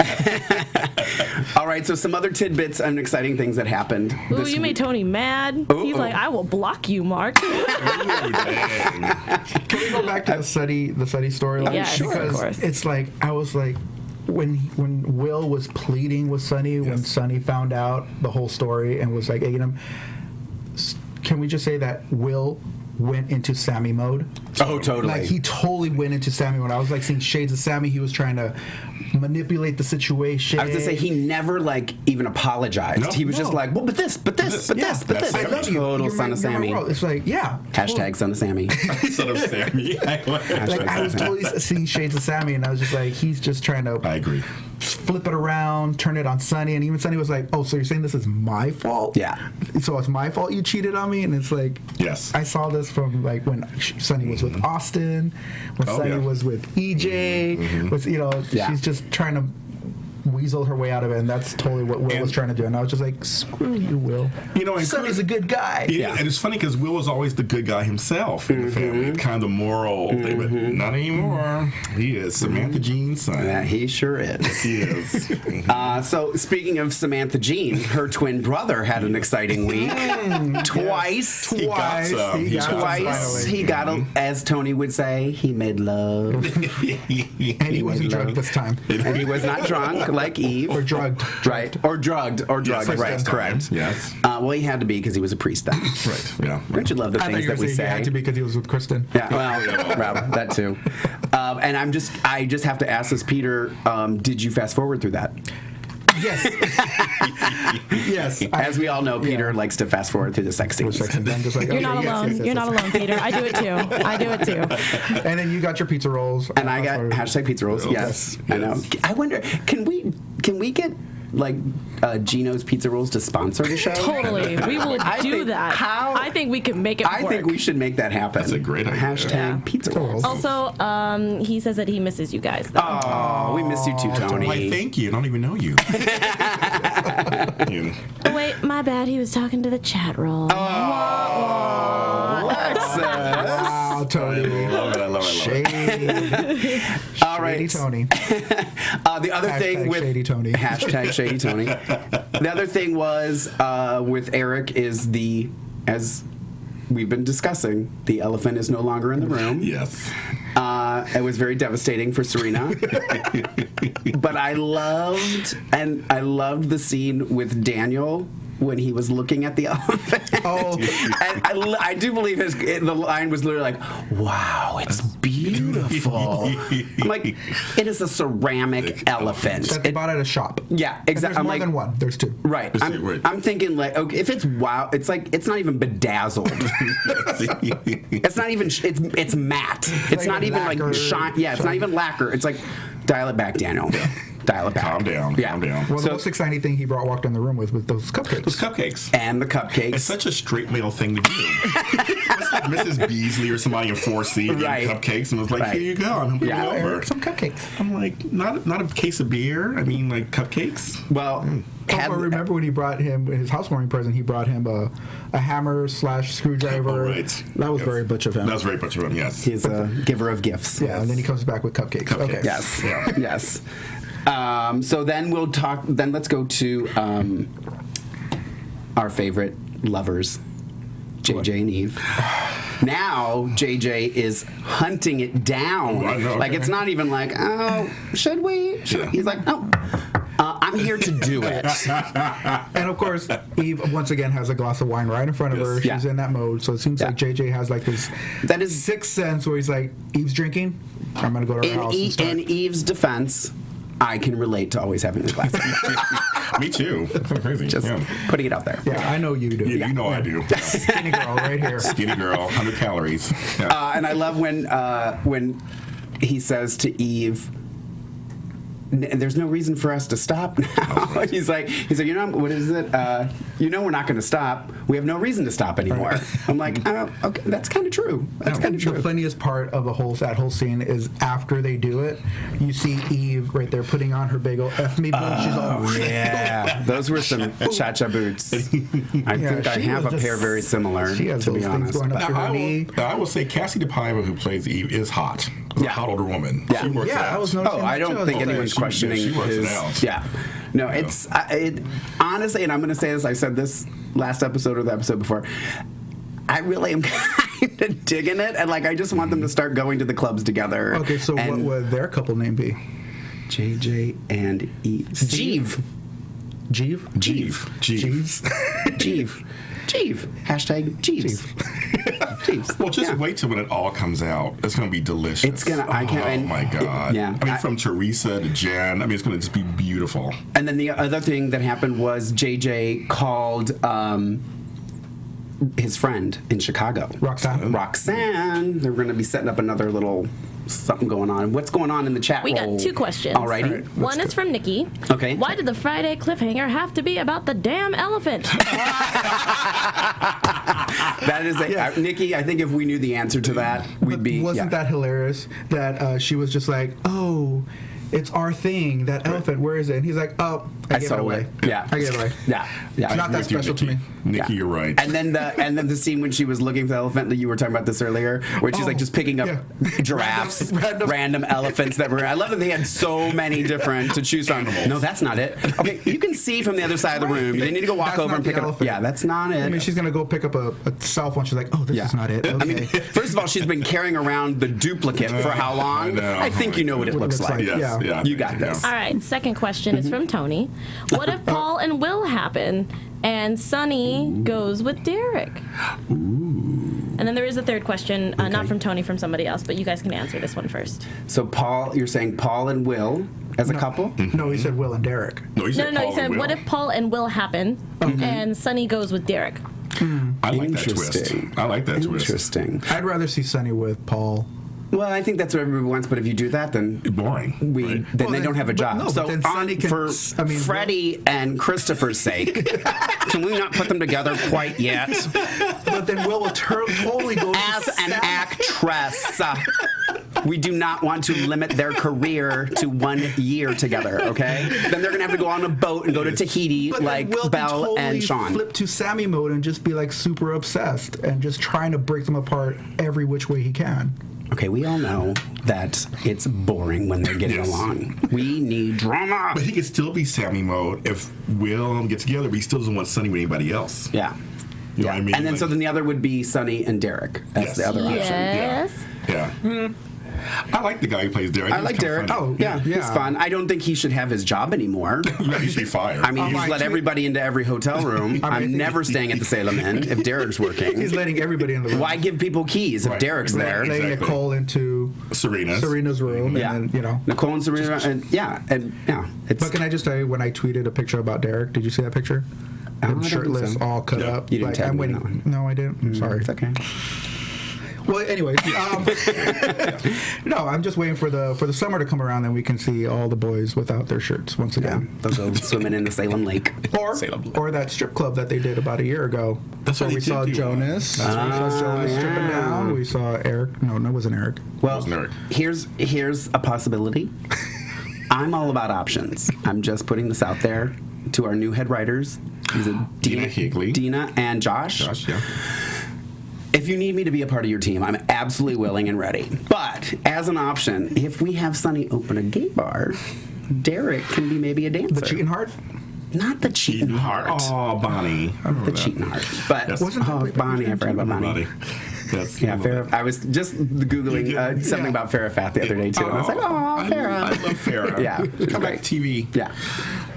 [SPEAKER 2] All right, so some other tidbits and exciting things that happened.
[SPEAKER 5] Ooh, you made Tony mad. He's like, I will block you, Mark.
[SPEAKER 4] Can we go back to the Sunny storyline?
[SPEAKER 5] Yes,
[SPEAKER 2] sure.
[SPEAKER 5] of
[SPEAKER 4] Because
[SPEAKER 5] course.
[SPEAKER 4] it's like, I was like, when Will was pleading with Sunny, when Sunny found out the whole story and was like egging him, can we just say that Will went into Sammy mode?
[SPEAKER 2] Oh, totally.
[SPEAKER 4] Like, he totally went into Sammy mode. I was like seeing shades of Sammy. He was trying to manipulate the situation.
[SPEAKER 2] I was going to say, he never, even apologized.
[SPEAKER 3] No.
[SPEAKER 2] he was just like, well, but this.
[SPEAKER 4] I love you.
[SPEAKER 2] Total
[SPEAKER 4] You're
[SPEAKER 2] son
[SPEAKER 4] my
[SPEAKER 2] of
[SPEAKER 4] number
[SPEAKER 2] Sammy.
[SPEAKER 4] one. It's like, yeah.
[SPEAKER 2] Hashtag son of Sammy.
[SPEAKER 3] Son of Sammy.
[SPEAKER 4] Like, I was totally seeing shades of Sammy, and I was just like, he's just trying to
[SPEAKER 3] I agree.
[SPEAKER 4] flip it around, turn it on Sunny, and even Sunny was like, oh, so you're saying this is my fault?
[SPEAKER 2] Yeah.
[SPEAKER 4] So it's my fault you cheated on me? And it's like,
[SPEAKER 3] Yes.
[SPEAKER 4] I saw this from when Sunny was with Austin, when Sunny was with EJ, was, she's just trying to weasel her way out of it, and that's totally what Will was trying to do. And I was just like, screw you, Will.
[SPEAKER 3] And
[SPEAKER 4] Sunny's a good guy.
[SPEAKER 3] Yeah, and it's funny because Will was always the good guy himself in the family, kind of the moral thing, but not anymore. He is Samantha Jean's son.
[SPEAKER 2] Yeah, he sure is.
[SPEAKER 3] He is.
[SPEAKER 2] So, speaking of Samantha Jean, her twin brother had an exciting week. Twice.
[SPEAKER 3] He got some.
[SPEAKER 2] He got, as Tony would say, he made love.
[SPEAKER 4] And he wasn't drunk this time.
[SPEAKER 2] And he was not drunk like Eve.
[SPEAKER 4] Or drugged.
[SPEAKER 2] Right. Or drugged.
[SPEAKER 3] Yes,
[SPEAKER 2] right. Correct.
[SPEAKER 3] Yes.
[SPEAKER 2] Well, he had to be because he was a priest then.
[SPEAKER 3] Right. Yeah.
[SPEAKER 2] Don't you love the
[SPEAKER 4] I thought
[SPEAKER 2] things
[SPEAKER 4] you were
[SPEAKER 2] that we
[SPEAKER 4] saying
[SPEAKER 2] say?
[SPEAKER 4] he had to be because he was with Kristen.
[SPEAKER 2] Yeah, well, that too. And I just have to ask this, Peter, did you fast forward through that?
[SPEAKER 4] Yes. Yes.
[SPEAKER 2] As we all know, Peter likes to fast forward through the sex scenes.
[SPEAKER 5] You're not alone. You're not alone, Peter. I do it too.
[SPEAKER 4] And then you got your pizza rolls.
[SPEAKER 2] And I got hashtag pizza rolls. Yes, I know. I wonder, can we get Gino's Pizza Rolls to sponsor the show?
[SPEAKER 5] Totally. We will do that. I think we can make it work.
[SPEAKER 2] I think we should make that happen.
[SPEAKER 3] That's a great idea.
[SPEAKER 2] Hashtag Pizza Rolls.
[SPEAKER 5] Also, he says that he misses you guys, though.
[SPEAKER 2] Oh, we miss you too, Tony.
[SPEAKER 3] Why, thank you. I don't even know you.
[SPEAKER 5] Oh, wait, my bad. He was talking to the chat room.
[SPEAKER 2] Alexis.
[SPEAKER 4] Wow, Tony.
[SPEAKER 3] I love it.
[SPEAKER 4] Shady.
[SPEAKER 2] All right.
[SPEAKER 4] Shady Tony.
[SPEAKER 2] The other thing with
[SPEAKER 4] Shady Tony.
[SPEAKER 2] Hashtag Shady Tony. The other thing was with Eric is as we've been discussing, the elephant is no longer in the room.
[SPEAKER 3] Yes.
[SPEAKER 2] It was very devastating for Serena. But I loved the scene with Daniel when he was looking at the elephant.
[SPEAKER 4] Oh.
[SPEAKER 2] And I do believe the line was literally like, wow, it's beautiful. I'm like, it is a ceramic elephant.
[SPEAKER 4] That they bought at a shop.
[SPEAKER 2] Yeah,
[SPEAKER 4] And
[SPEAKER 2] exactly.
[SPEAKER 4] there's more than one. There's two.
[SPEAKER 2] Right. I'm thinking like, okay, if it's wow, it's like it's not even bedazzled. It's not even. It's matte. It's not even like shine. Yeah, it's not even lacquer. It's like, dial it back, Daniel. Dial it back.
[SPEAKER 3] Calm down.
[SPEAKER 2] Yeah.
[SPEAKER 3] Calm down.
[SPEAKER 4] Well, the most exciting thing he walked in the room with those cupcakes.
[SPEAKER 3] Those cupcakes.
[SPEAKER 2] And the cupcakes.
[SPEAKER 3] It's such a straight male thing to do. It's like Mrs. Beasley or somebody in 4C getting cupcakes and was like, here you go, I'm bringing over
[SPEAKER 4] some cupcakes.
[SPEAKER 3] I'm like, not a case of beer. I mean, like cupcakes.
[SPEAKER 2] Well,
[SPEAKER 4] I remember when he brought him his housewarming present. He brought him a hammer/screwdriver.
[SPEAKER 3] Oh, right.
[SPEAKER 4] That was very butch of him.
[SPEAKER 3] That was very butch of him. Yes.
[SPEAKER 2] he's a giver of gifts.
[SPEAKER 4] Yeah, and then he comes back with cupcakes. Okay.
[SPEAKER 2] Yes.
[SPEAKER 3] Yeah.
[SPEAKER 2] Yes. So then we'll talk. Then let's go to our favorite lovers, JJ and Eve. Now JJ is hunting it down.
[SPEAKER 3] I know.
[SPEAKER 2] Like it's not even like, oh, should we? He's like, no. I'm here to do it.
[SPEAKER 4] And of course, Eve once again has a glass of wine right in front of her. She's in that mode, so it seems like JJ has like this sixth sense where he's like, Eve's drinking, I'm gonna go to her house.
[SPEAKER 2] In Eve's defense, I can relate to always having a glass of wine.
[SPEAKER 3] Me too. That's crazy.
[SPEAKER 2] Just putting it out there.
[SPEAKER 4] Yeah, I know you do.
[SPEAKER 3] You know I do.
[SPEAKER 4] Skinny girl right here.
[SPEAKER 3] Skinny girl, 100 calories. Yeah.
[SPEAKER 2] And I love when he says to Eve, there's no reason for us to stop now. He's like, you know, what is it? You know, we're not going to stop. We have no reason to stop anymore. Right. I'm like, oh, okay, that's kind of true. That's kind of true.
[SPEAKER 4] The funniest part of that whole scene is after they do it, you see Eve right there putting on her big old F me boots. She's all
[SPEAKER 2] yeah. Those were some cha-cha boots. I think I have a pair very similar.
[SPEAKER 4] She has
[SPEAKER 2] to
[SPEAKER 4] those
[SPEAKER 2] be
[SPEAKER 4] things
[SPEAKER 2] honest.
[SPEAKER 4] going up to her knee.
[SPEAKER 3] I will say Cassie DePaiva, who plays Eve, is hot. A hot older woman.
[SPEAKER 2] Yeah.
[SPEAKER 3] She works out.
[SPEAKER 4] I was noticing
[SPEAKER 2] I don't think anyone's questioning
[SPEAKER 3] she works
[SPEAKER 2] his.
[SPEAKER 3] it out.
[SPEAKER 2] Yeah, no, it's honestly, and I'm going to say this. I said this last episode or the episode before. I really am kind of digging it, and like I just want them to start going to the clubs together.
[SPEAKER 4] Okay, so what would their couple name be?
[SPEAKER 2] JJ and Eve. Jeeve.
[SPEAKER 4] Jeeve.
[SPEAKER 2] Jeeve.
[SPEAKER 4] Jeeves.
[SPEAKER 2] Jeeve. Jeeve. Hashtag Jeeves. Jeeves.
[SPEAKER 3] Well, just wait till when it all comes out. It's going to be delicious.
[SPEAKER 2] It's going to,
[SPEAKER 3] oh my God.
[SPEAKER 2] Yeah.
[SPEAKER 3] I mean, from Teresa to Jen, I mean, it's going to just be beautiful.
[SPEAKER 2] And then the other thing that happened was JJ called his friend in Chicago. Roxanne. They're going to be setting up another little something going on. What's going on in the chat room?
[SPEAKER 5] We got two questions.
[SPEAKER 2] Alrighty.
[SPEAKER 4] Right.
[SPEAKER 5] One is from Nikki.
[SPEAKER 2] Okay.
[SPEAKER 5] Why did the Friday cliffhanger have to be about the damn elephant?
[SPEAKER 2] That is Nikki, I think if we knew the answer to that, we'd be...
[SPEAKER 4] Wasn't that hilarious that she was just like, oh, it's our thing, that elephant, where is it? And he's like, oh, I gave it away.
[SPEAKER 2] Yeah.
[SPEAKER 4] I gave it away.
[SPEAKER 2] Yeah.
[SPEAKER 4] It's not that special to me.
[SPEAKER 3] Nikki, you're right.
[SPEAKER 2] And then the scene when she was looking for the elephant that you were talking about this earlier, where she's like just picking up giraffes, random elephants that were. I love that they had so many different to choose from. No, that's not it. Okay, you can see from the other side of the room. They need to go walk over and pick it up. Yeah, that's not it.
[SPEAKER 4] I mean, she's gonna go pick up a cell phone. She's like, oh, this is not it. Okay.
[SPEAKER 2] I mean, first of all, she's been carrying around the duplicate for how long? I think you know what it looks like.
[SPEAKER 3] Yes, yeah.
[SPEAKER 2] You got this.
[SPEAKER 5] All right, second question is from Tony. What if Paul and Will happen and Sonny goes with Derek? And then there is a third question, not from Tony, from somebody else, but you guys can answer this one first.
[SPEAKER 2] So Paul, you're saying Paul and Will as a couple?
[SPEAKER 4] No, he said Will and Derek.
[SPEAKER 5] No, he said, what if Paul and Will happen and Sonny goes with Derek?
[SPEAKER 3] I like that twist. I like that twist.
[SPEAKER 2] Interesting.
[SPEAKER 4] I'd rather see Sonny with Paul.
[SPEAKER 2] Well, I think that's what everybody wants, but if you do that, then
[SPEAKER 3] boring.
[SPEAKER 2] Then they don't have a job.
[SPEAKER 4] So
[SPEAKER 2] for Freddie and Christopher's sake, can we not put them together quite yet?
[SPEAKER 4] But then Will totally go
[SPEAKER 2] as an actress. We do not want to limit their career to 1 year together, okay? Then they're going to have to go on a boat and go to Tahiti like
[SPEAKER 4] Will
[SPEAKER 2] Belle
[SPEAKER 4] totally
[SPEAKER 2] and Sean.
[SPEAKER 4] Flip to Sammy mode and just be like super obsessed and just trying to break them apart every which way he can.
[SPEAKER 2] Okay, we all know that it's boring when they're getting along. We need drama.
[SPEAKER 3] But he could still be Sammy mode if Will get together, but he still doesn't want Sonny with anybody else.
[SPEAKER 2] Yeah.
[SPEAKER 3] You know what I mean?
[SPEAKER 2] And then so then the other would be Sonny and Derek as the other option.
[SPEAKER 5] Yes.
[SPEAKER 3] Yeah. I like the guy who plays Derek.
[SPEAKER 2] I like Derek.
[SPEAKER 3] Funny.
[SPEAKER 2] He's fun. I don't think he should have his job anymore.
[SPEAKER 3] Yeah, he should be fired.
[SPEAKER 2] I mean, he's let everybody into every hotel room. I'm never staying at the Salem Inn if Derek's working.
[SPEAKER 4] He's letting everybody in the room.
[SPEAKER 2] Why give people keys if Derek's there?
[SPEAKER 4] Letting Nicole into Serena's room.
[SPEAKER 2] Yeah.
[SPEAKER 4] And then,
[SPEAKER 2] Nicole and Serena.
[SPEAKER 4] But can I just tell you, when I tweeted a picture about Derek, did you see that picture? Him shirtless, all cut up.
[SPEAKER 2] You didn't tag me on that one.
[SPEAKER 4] No, I didn't. I'm sorry.
[SPEAKER 2] It's okay.
[SPEAKER 4] Well, anyway, no, I'm just waiting for the summer to come around, and we can see all the boys without their shirts once again.
[SPEAKER 2] They'll go swimming in the Salem Lake.
[SPEAKER 4] Or that strip club that they did about a year ago.
[SPEAKER 3] That's
[SPEAKER 4] where we saw Jonas. We saw Jonas stripping down. We saw Eric. No, it wasn't Eric.
[SPEAKER 2] Well, here's a possibility. I'm all about options. I'm just putting this out there to our new head writers.
[SPEAKER 3] Dina Higley.
[SPEAKER 2] Dina and Josh.
[SPEAKER 3] Yeah.
[SPEAKER 2] If you need me to be a part of your team, I'm absolutely willing and ready. But as an option, if we have Sonny open a gay bar, Derek can be maybe a dancer.
[SPEAKER 4] The cheating heart?
[SPEAKER 2] Not the cheating heart.
[SPEAKER 3] Oh, Bonnie.
[SPEAKER 2] The cheating heart. But
[SPEAKER 4] wasn't
[SPEAKER 2] Bonnie, I forgot about Bonnie. Farrah. I was just Googling something about Farrah Fat the other day, too. And I was like, oh, Farrah.
[SPEAKER 3] I love Farrah.
[SPEAKER 2] Yeah.
[SPEAKER 3] Come back to TV.
[SPEAKER 2] Yeah.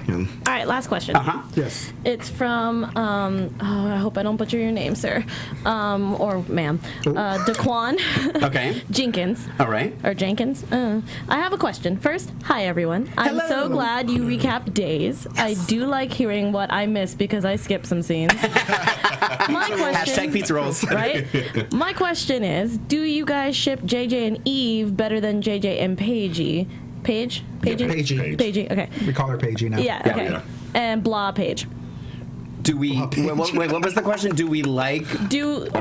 [SPEAKER 5] All right, last question.
[SPEAKER 4] Yes.
[SPEAKER 5] It's from, I hope I don't butcher your name, sir. Or ma'am. Daquan.
[SPEAKER 2] Okay.
[SPEAKER 5] Jenkins.
[SPEAKER 2] All right.
[SPEAKER 5] Or Jenkins. I have a question. First, hi, everyone. I'm so glad you recapped Days. Yes. I do like hearing what I missed because I skipped some scenes. My question...
[SPEAKER 2] Hashtag pizza rolls.
[SPEAKER 5] Right? My question is, do you guys ship JJ and Eve better than JJ and Paigey? Paige?
[SPEAKER 4] Paigey.
[SPEAKER 5] Paigey, okay.
[SPEAKER 4] We call her Paigey now.
[SPEAKER 5] Yeah, okay.
[SPEAKER 3] Yeah.
[SPEAKER 5] And blah Paige.
[SPEAKER 2] Do we... Wait, what was the question? Do we like...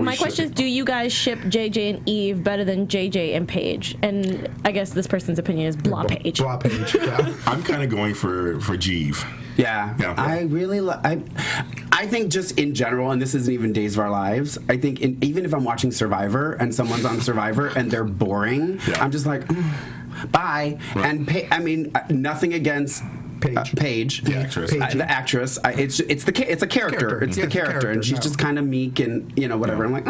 [SPEAKER 5] My question is, do you guys ship JJ and Eve better than JJ and Paige? And I guess this person's opinion is blah Paige.
[SPEAKER 4] Blah Paige, yeah.
[SPEAKER 3] I'm kind of going for Jeeve.
[SPEAKER 2] Yeah. I really I think just in general, and this isn't even Days of Our Lives, I think even if I'm watching Survivor and someone's on Survivor and they're boring, I'm just like, bye. Right. And nothing against Paige,
[SPEAKER 3] the actress.
[SPEAKER 2] The actress. It's a character. It's the character, and she's just kind of meek and whatever. I'm like,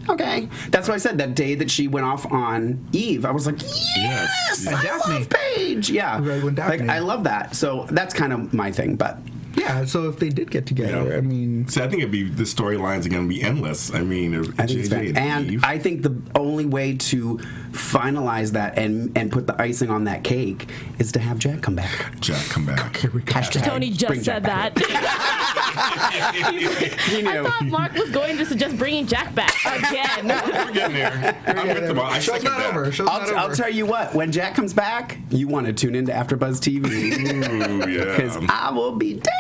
[SPEAKER 2] okay. That's why I said that day that she went off on Eve, I was like, yes,
[SPEAKER 4] and
[SPEAKER 2] I
[SPEAKER 4] Daphne.
[SPEAKER 2] love Paige. Yeah,
[SPEAKER 4] right, when Daphne.
[SPEAKER 2] Like I love that. So that's kind of my thing, but.
[SPEAKER 4] Yeah, so if they did get together, I mean...
[SPEAKER 3] So I think the storylines are going to be endless. I mean,
[SPEAKER 2] I think
[SPEAKER 3] JJ
[SPEAKER 2] and
[SPEAKER 3] Eve.
[SPEAKER 2] I think the only way to finalize that and put the icing on that cake is to have Jack come back. Hashtag
[SPEAKER 5] Tony just said that. I thought Mark was going to suggest bringing Jack back again.
[SPEAKER 3] We're getting there. I'm with them all. I
[SPEAKER 4] Show's not over.
[SPEAKER 2] I'll tell you what, when Jack comes back, you want to tune into AfterBuzz TV.
[SPEAKER 3] Ooh, yeah.
[SPEAKER 2] Because I will be dancing.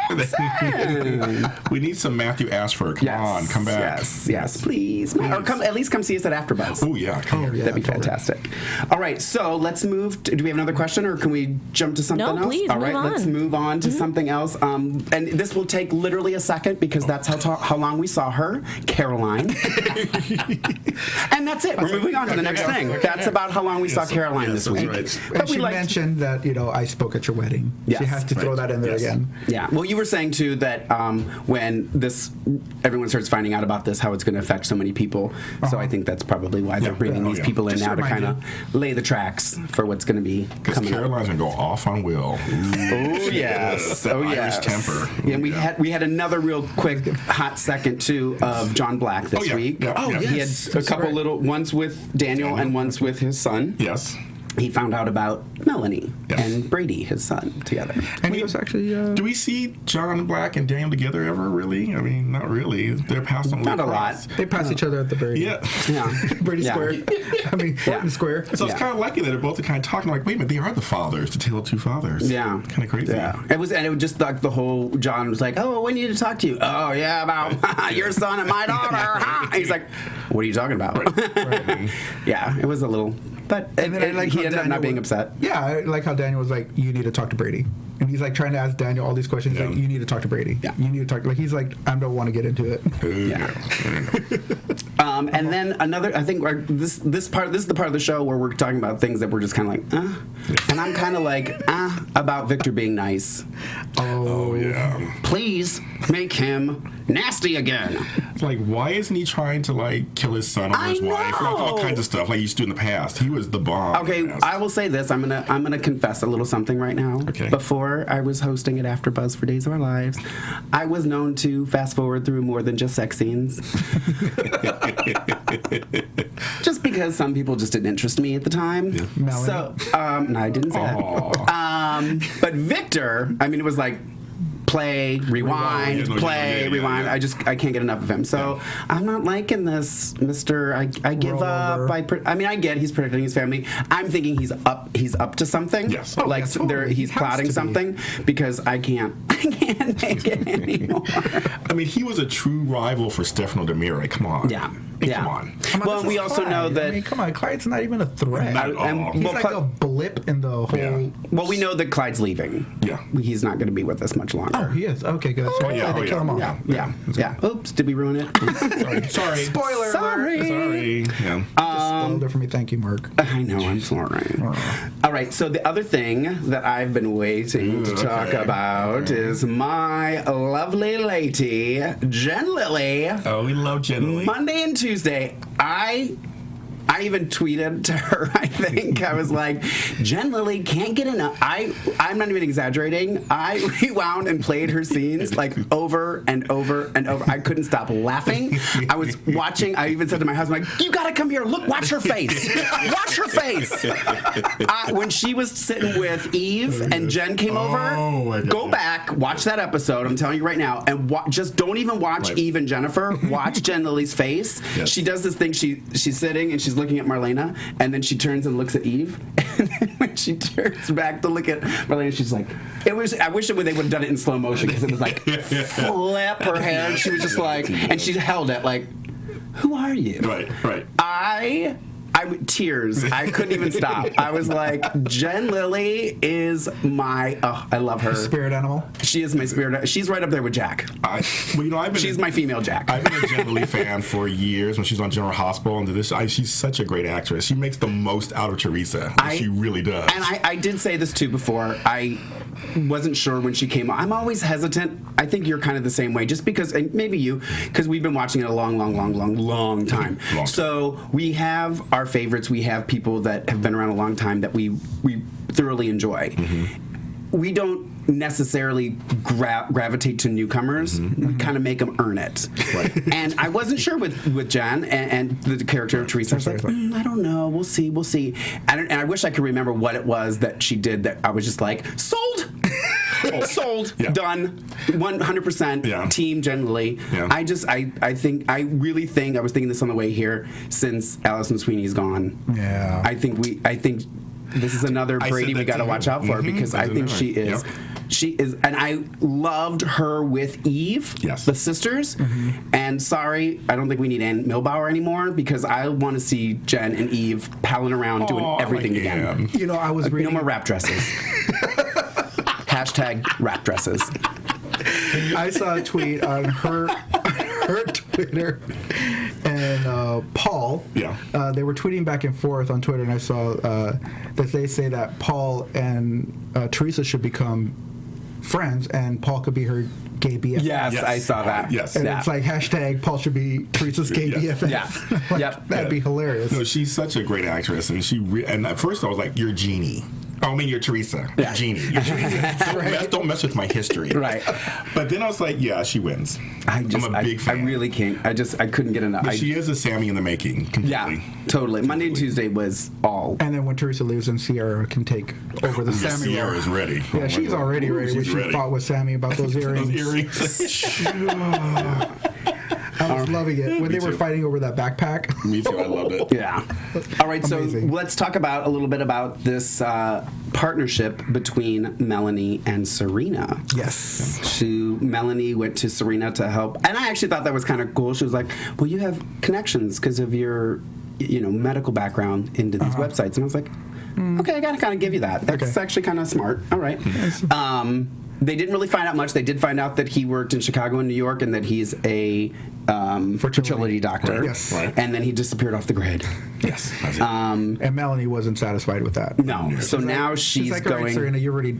[SPEAKER 3] We need some Matthew Ashford. Come on, come back.
[SPEAKER 2] Yes, please. Or at least come see us at AfterBuzz.
[SPEAKER 3] Oh, yeah.
[SPEAKER 2] That'd be fantastic. All right, so let's move. Do we have another question, or can we jump to something else?
[SPEAKER 5] No, please,
[SPEAKER 2] All right, let's move on to something else. And this will take literally a second because that's how long we saw her, Caroline. And that's it. We're moving on to the next thing. That's about how long we saw Caroline this week.
[SPEAKER 3] Right.
[SPEAKER 4] And she mentioned that, I spoke at your wedding.
[SPEAKER 2] Yes.
[SPEAKER 4] She has to throw that in there again.
[SPEAKER 2] Yeah. Well, you were saying, too, that when everyone starts finding out about this, how it's going to affect so many people. So I think that's probably why they're bringing these people in now to kind of lay the tracks for what's going to be coming up.
[SPEAKER 3] Because Caroline's going to go off on Will.
[SPEAKER 2] Oh, yes.
[SPEAKER 3] Irish temper.
[SPEAKER 2] And we had another real quick hot second, too, of John Black this week.
[SPEAKER 3] Yeah.
[SPEAKER 2] He had a couple little, ones with Daniel and ones with his son.
[SPEAKER 3] Yes.
[SPEAKER 2] He found out about Melanie and Brady, his son, together.
[SPEAKER 4] And he was actually...
[SPEAKER 3] Do we see John Black and Daniel together ever, really? I mean, not really. They're passed on
[SPEAKER 2] Not a lot.
[SPEAKER 4] They pass each other at the very
[SPEAKER 3] Yeah.
[SPEAKER 4] Brady Square. I mean, Horton Square.
[SPEAKER 3] So it's kind of lucky that they're both kind of talking like, wait a minute, they are the fathers, the tale of two fathers.
[SPEAKER 2] Yeah.
[SPEAKER 3] Kind of crazy.
[SPEAKER 2] Yeah. It was just like the whole, John was like, oh, we need to talk to you. Oh, yeah, about your son and my daughter. Huh? He's like, what are you talking about?
[SPEAKER 3] Right.
[SPEAKER 2] Yeah, it was a little... But he ended up not being upset.
[SPEAKER 4] Yeah, I like how Daniel was like, you need to talk to Brady. And he's like trying to ask Daniel all these questions. Like, you need to talk to Brady.
[SPEAKER 2] Yeah.
[SPEAKER 4] You need to talk. Like, he's like, I don't want to get into it.
[SPEAKER 2] And then another, I think this is the part of the show where we're talking about things that we're just kind of like, and I'm kind of like, about Victor being nice.
[SPEAKER 3] Oh, yeah.
[SPEAKER 2] Please make him nasty again.
[SPEAKER 3] Like, why isn't he trying to, like, kill his son or his wife? Like, all kinds of stuff like he used to do in the past. He was the bomb.
[SPEAKER 2] Okay, I will say this. I'm gonna confess a little something right now.
[SPEAKER 3] Okay.
[SPEAKER 2] Before I was hosting at AfterBuzz for Days of Our Lives, I was known to fast forward through more than just sex scenes. Just because some people just didn't interest me at the time.
[SPEAKER 4] Yeah.
[SPEAKER 2] So, no, I didn't say that. But Victor, I mean, it was like, play, rewind, rewind. I can't get enough of him. So I'm not liking this, Mr. I give up. I mean, I get he's protecting his family. I'm thinking he's up to something.
[SPEAKER 3] Yes.
[SPEAKER 2] Like he's plotting something because I can't make it anymore.
[SPEAKER 3] I mean, he was a true rival for Stefano Demire. Come on.
[SPEAKER 2] Yeah.
[SPEAKER 3] Come on.
[SPEAKER 2] Well, we also know that.
[SPEAKER 4] I mean, come on, Clyde's not even a threat.
[SPEAKER 3] Not at all.
[SPEAKER 4] He's like a blip in the whole.
[SPEAKER 3] Yeah.
[SPEAKER 2] Well, we know that Clyde's leaving.
[SPEAKER 3] Yeah.
[SPEAKER 2] He's not going to be with us much longer.
[SPEAKER 4] Oh, he is. Okay, good. So they kill him off.
[SPEAKER 2] Yeah. Oops, did we ruin it?
[SPEAKER 3] Sorry.
[SPEAKER 4] Spoiler alert.
[SPEAKER 2] Sorry.
[SPEAKER 3] Yeah.
[SPEAKER 4] spoiled it for me. Thank you, Mark.
[SPEAKER 2] I know, I'm sorry. All right, so the other thing that I've been waiting to talk about is my lovely lady, Jen Lilly.
[SPEAKER 3] Oh, we love Jen Lilly.
[SPEAKER 2] Monday and Tuesday, I even tweeted to her, I think. I was like, Jen Lilly can't get enough. I'm not even exaggerating. I rewound and played her scenes like over and over and over. I couldn't stop laughing. I was watching. I even said to my husband, like, you got to come here. Look, watch her face. Watch her face. When she was sitting with Eve and Jen came over, go back, watch that episode. I'm telling you right now. And just don't even watch Eve and Jennifer. Watch Jen Lilly's face. Yes. She does this thing. She's sitting and she's looking at Marlena, and then she turns and looks at Eve, and then when she turns back to look at Marlena, she's like, I wish they would have done it in slow motion, because it was like flip her hair, and she was just like, and she held it like, who are you?
[SPEAKER 3] Right.
[SPEAKER 2] Tears. I couldn't even stop. I was like, Jen Lilly is my, I love her.
[SPEAKER 4] Spirit animal?
[SPEAKER 2] She is my spirit. She's right up there with Jack. She's my female Jack.
[SPEAKER 3] I've been a Jen Lilly fan for years when she's on General Hospital. And she's such a great actress. She makes the most out of Teresa. She really does.
[SPEAKER 2] And I did say this too before. I wasn't sure when she came on. I'm always hesitant. I think you're kind of the same way, just because, and maybe you, because we've been watching it a long time. So we have our favorites. We have people that have been around a long time that we thoroughly enjoy. Mm-hmm. We don't necessarily gravitate to newcomers. Mm-hmm. We kind of make them earn it. Right. And I wasn't sure with Jen and the character of Teresa. I was like, I don't know. We'll see. And I wish I could remember what it was that she did that I was just like, sold. Sold. Yeah. Done. 100%. Yeah. Team Jen Lilly. Yeah. I really think I was thinking this on the way here, since Alison Sweeney's gone. Yeah. I think this is another Brady we got to watch out for, because I think she is. Yep. She is, and I loved her with Eve, the sisters. Mm-hmm. And sorry, I don't think we need Ann Milbauer anymore, because I want to see Jen and Eve palling around doing everything again.
[SPEAKER 4] You know, I was reading.
[SPEAKER 2] No more wrap dresses. Hashtag wrap dresses.
[SPEAKER 4] I saw a tweet on her Twitter, and Paul. Yeah. They were tweeting back and forth on Twitter, and I saw that they say that Paul and Teresa should become friends, and Paul could be her gay BFF.
[SPEAKER 2] Yes, I saw that.
[SPEAKER 3] Yes.
[SPEAKER 4] And it's like hashtag Paul should be Teresa's gay BFF.
[SPEAKER 2] Yeah.
[SPEAKER 4] That'd be hilarious.
[SPEAKER 3] No, she's such a great actress, and and at first I was like, you're Jeannie. Oh, I mean, you're Teresa. Yeah. Jeannie. You're Teresa. Don't mess with my history.
[SPEAKER 2] Right.
[SPEAKER 3] But then I was like, yeah, she wins. I'm a big fan.
[SPEAKER 2] I really can't. I couldn't get enough.
[SPEAKER 3] She is a Sammy in the making, completely.
[SPEAKER 2] Yeah, totally. Monday and Tuesday was all.
[SPEAKER 4] And then when Teresa leaves, and Sierra can take over the Sammy role.
[SPEAKER 3] Sierra's ready.
[SPEAKER 4] Yeah, she's already ready. When she fought with Sammy about those earrings. I was loving it when they were fighting over that backpack.
[SPEAKER 3] Me too. I loved it.
[SPEAKER 2] Yeah. All right. Amazing. So let's talk a little bit about this partnership between Melanie and Serena.
[SPEAKER 4] Yes.
[SPEAKER 2] Melanie went to Serena to help, and I actually thought that was kind of cool. She was like, "Well, you have connections because of your, medical background into these websites," and I was like, "Okay, I gotta kind of give you that. That's actually kind of smart. All right." They didn't really find out much. They did find out that he worked in Chicago and New York, and that he's a fertility doctor.
[SPEAKER 4] Right. Yes. Right.
[SPEAKER 2] And then he disappeared off the grid.
[SPEAKER 4] Yes. And Melanie wasn't satisfied with that.
[SPEAKER 2] No. So now she's
[SPEAKER 4] like,
[SPEAKER 2] going.
[SPEAKER 4] all right, Serena, you're already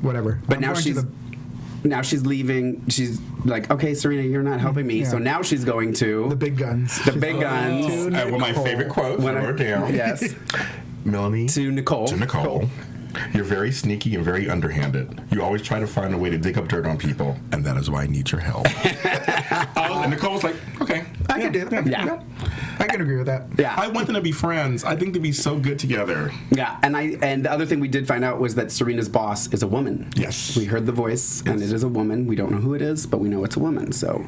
[SPEAKER 4] whatever.
[SPEAKER 2] But now she's leaving. She's like, okay, Serena, you're not helping me. Yeah. So now she's going to
[SPEAKER 4] the big guns.
[SPEAKER 2] The big guns.
[SPEAKER 3] One of my favorite quotes.
[SPEAKER 2] Yes.
[SPEAKER 3] Melanie
[SPEAKER 2] to Nicole.
[SPEAKER 3] You're very sneaky and very underhanded. You always try to find a way to dig up dirt on people, and that is why I need your help. And Nicole was like, okay.
[SPEAKER 4] I can do that. Yeah. I can agree with that.
[SPEAKER 2] Yeah.
[SPEAKER 3] I want them to be friends. I think they'd be so good together.
[SPEAKER 2] Yeah, and the other thing we did find out was that Serena's boss is a woman.
[SPEAKER 3] Yes.
[SPEAKER 2] We heard the voice, and it is a woman. We don't know who it is, but we know it's a woman. So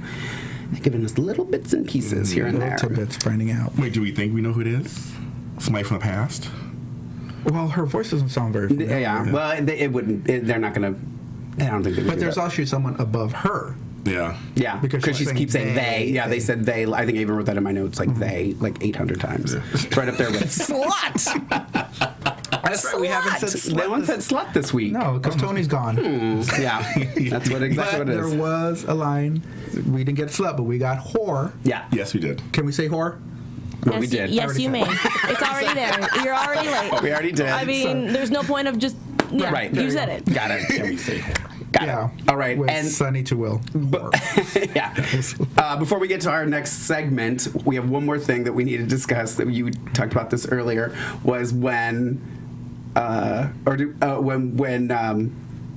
[SPEAKER 2] they're giving us little bits and pieces here and there.
[SPEAKER 4] Little tidbits finding out.
[SPEAKER 3] Wait, do we think we know who it is? Somebody from the past?
[SPEAKER 4] Well, her voice doesn't sound very familiar.
[SPEAKER 2] Yeah. Well, it wouldn't. They're not going to. I don't think they would.
[SPEAKER 4] But there's actually someone above her.
[SPEAKER 3] Yeah.
[SPEAKER 2] Yeah. Because she keeps saying they. Yeah, they said they. I think I even wrote that in my notes, like they, like 800 times. Yeah. It's right up there with slut. That's right. We haven't said slut. No one said slut this week.
[SPEAKER 4] No, because Tony's gone.
[SPEAKER 2] Yeah. That's exactly what it is.
[SPEAKER 4] There was a line. We didn't get slut, but we got whore.
[SPEAKER 2] Yeah.
[SPEAKER 3] Yes, we did.
[SPEAKER 4] Can we say whore?
[SPEAKER 2] Well, we did.
[SPEAKER 5] Yes, you may. It's already there. You're already late.
[SPEAKER 2] We already did.
[SPEAKER 5] I mean, there's no point of just. Yeah,
[SPEAKER 2] Right.
[SPEAKER 5] you said it.
[SPEAKER 2] Got it. Can we see? Got
[SPEAKER 4] Yeah.
[SPEAKER 2] it. All right.
[SPEAKER 4] With
[SPEAKER 2] And
[SPEAKER 4] Sunny to Will.
[SPEAKER 2] yeah. Before we get to our next segment, we have one more thing that we need to discuss. That you talked about this earlier was when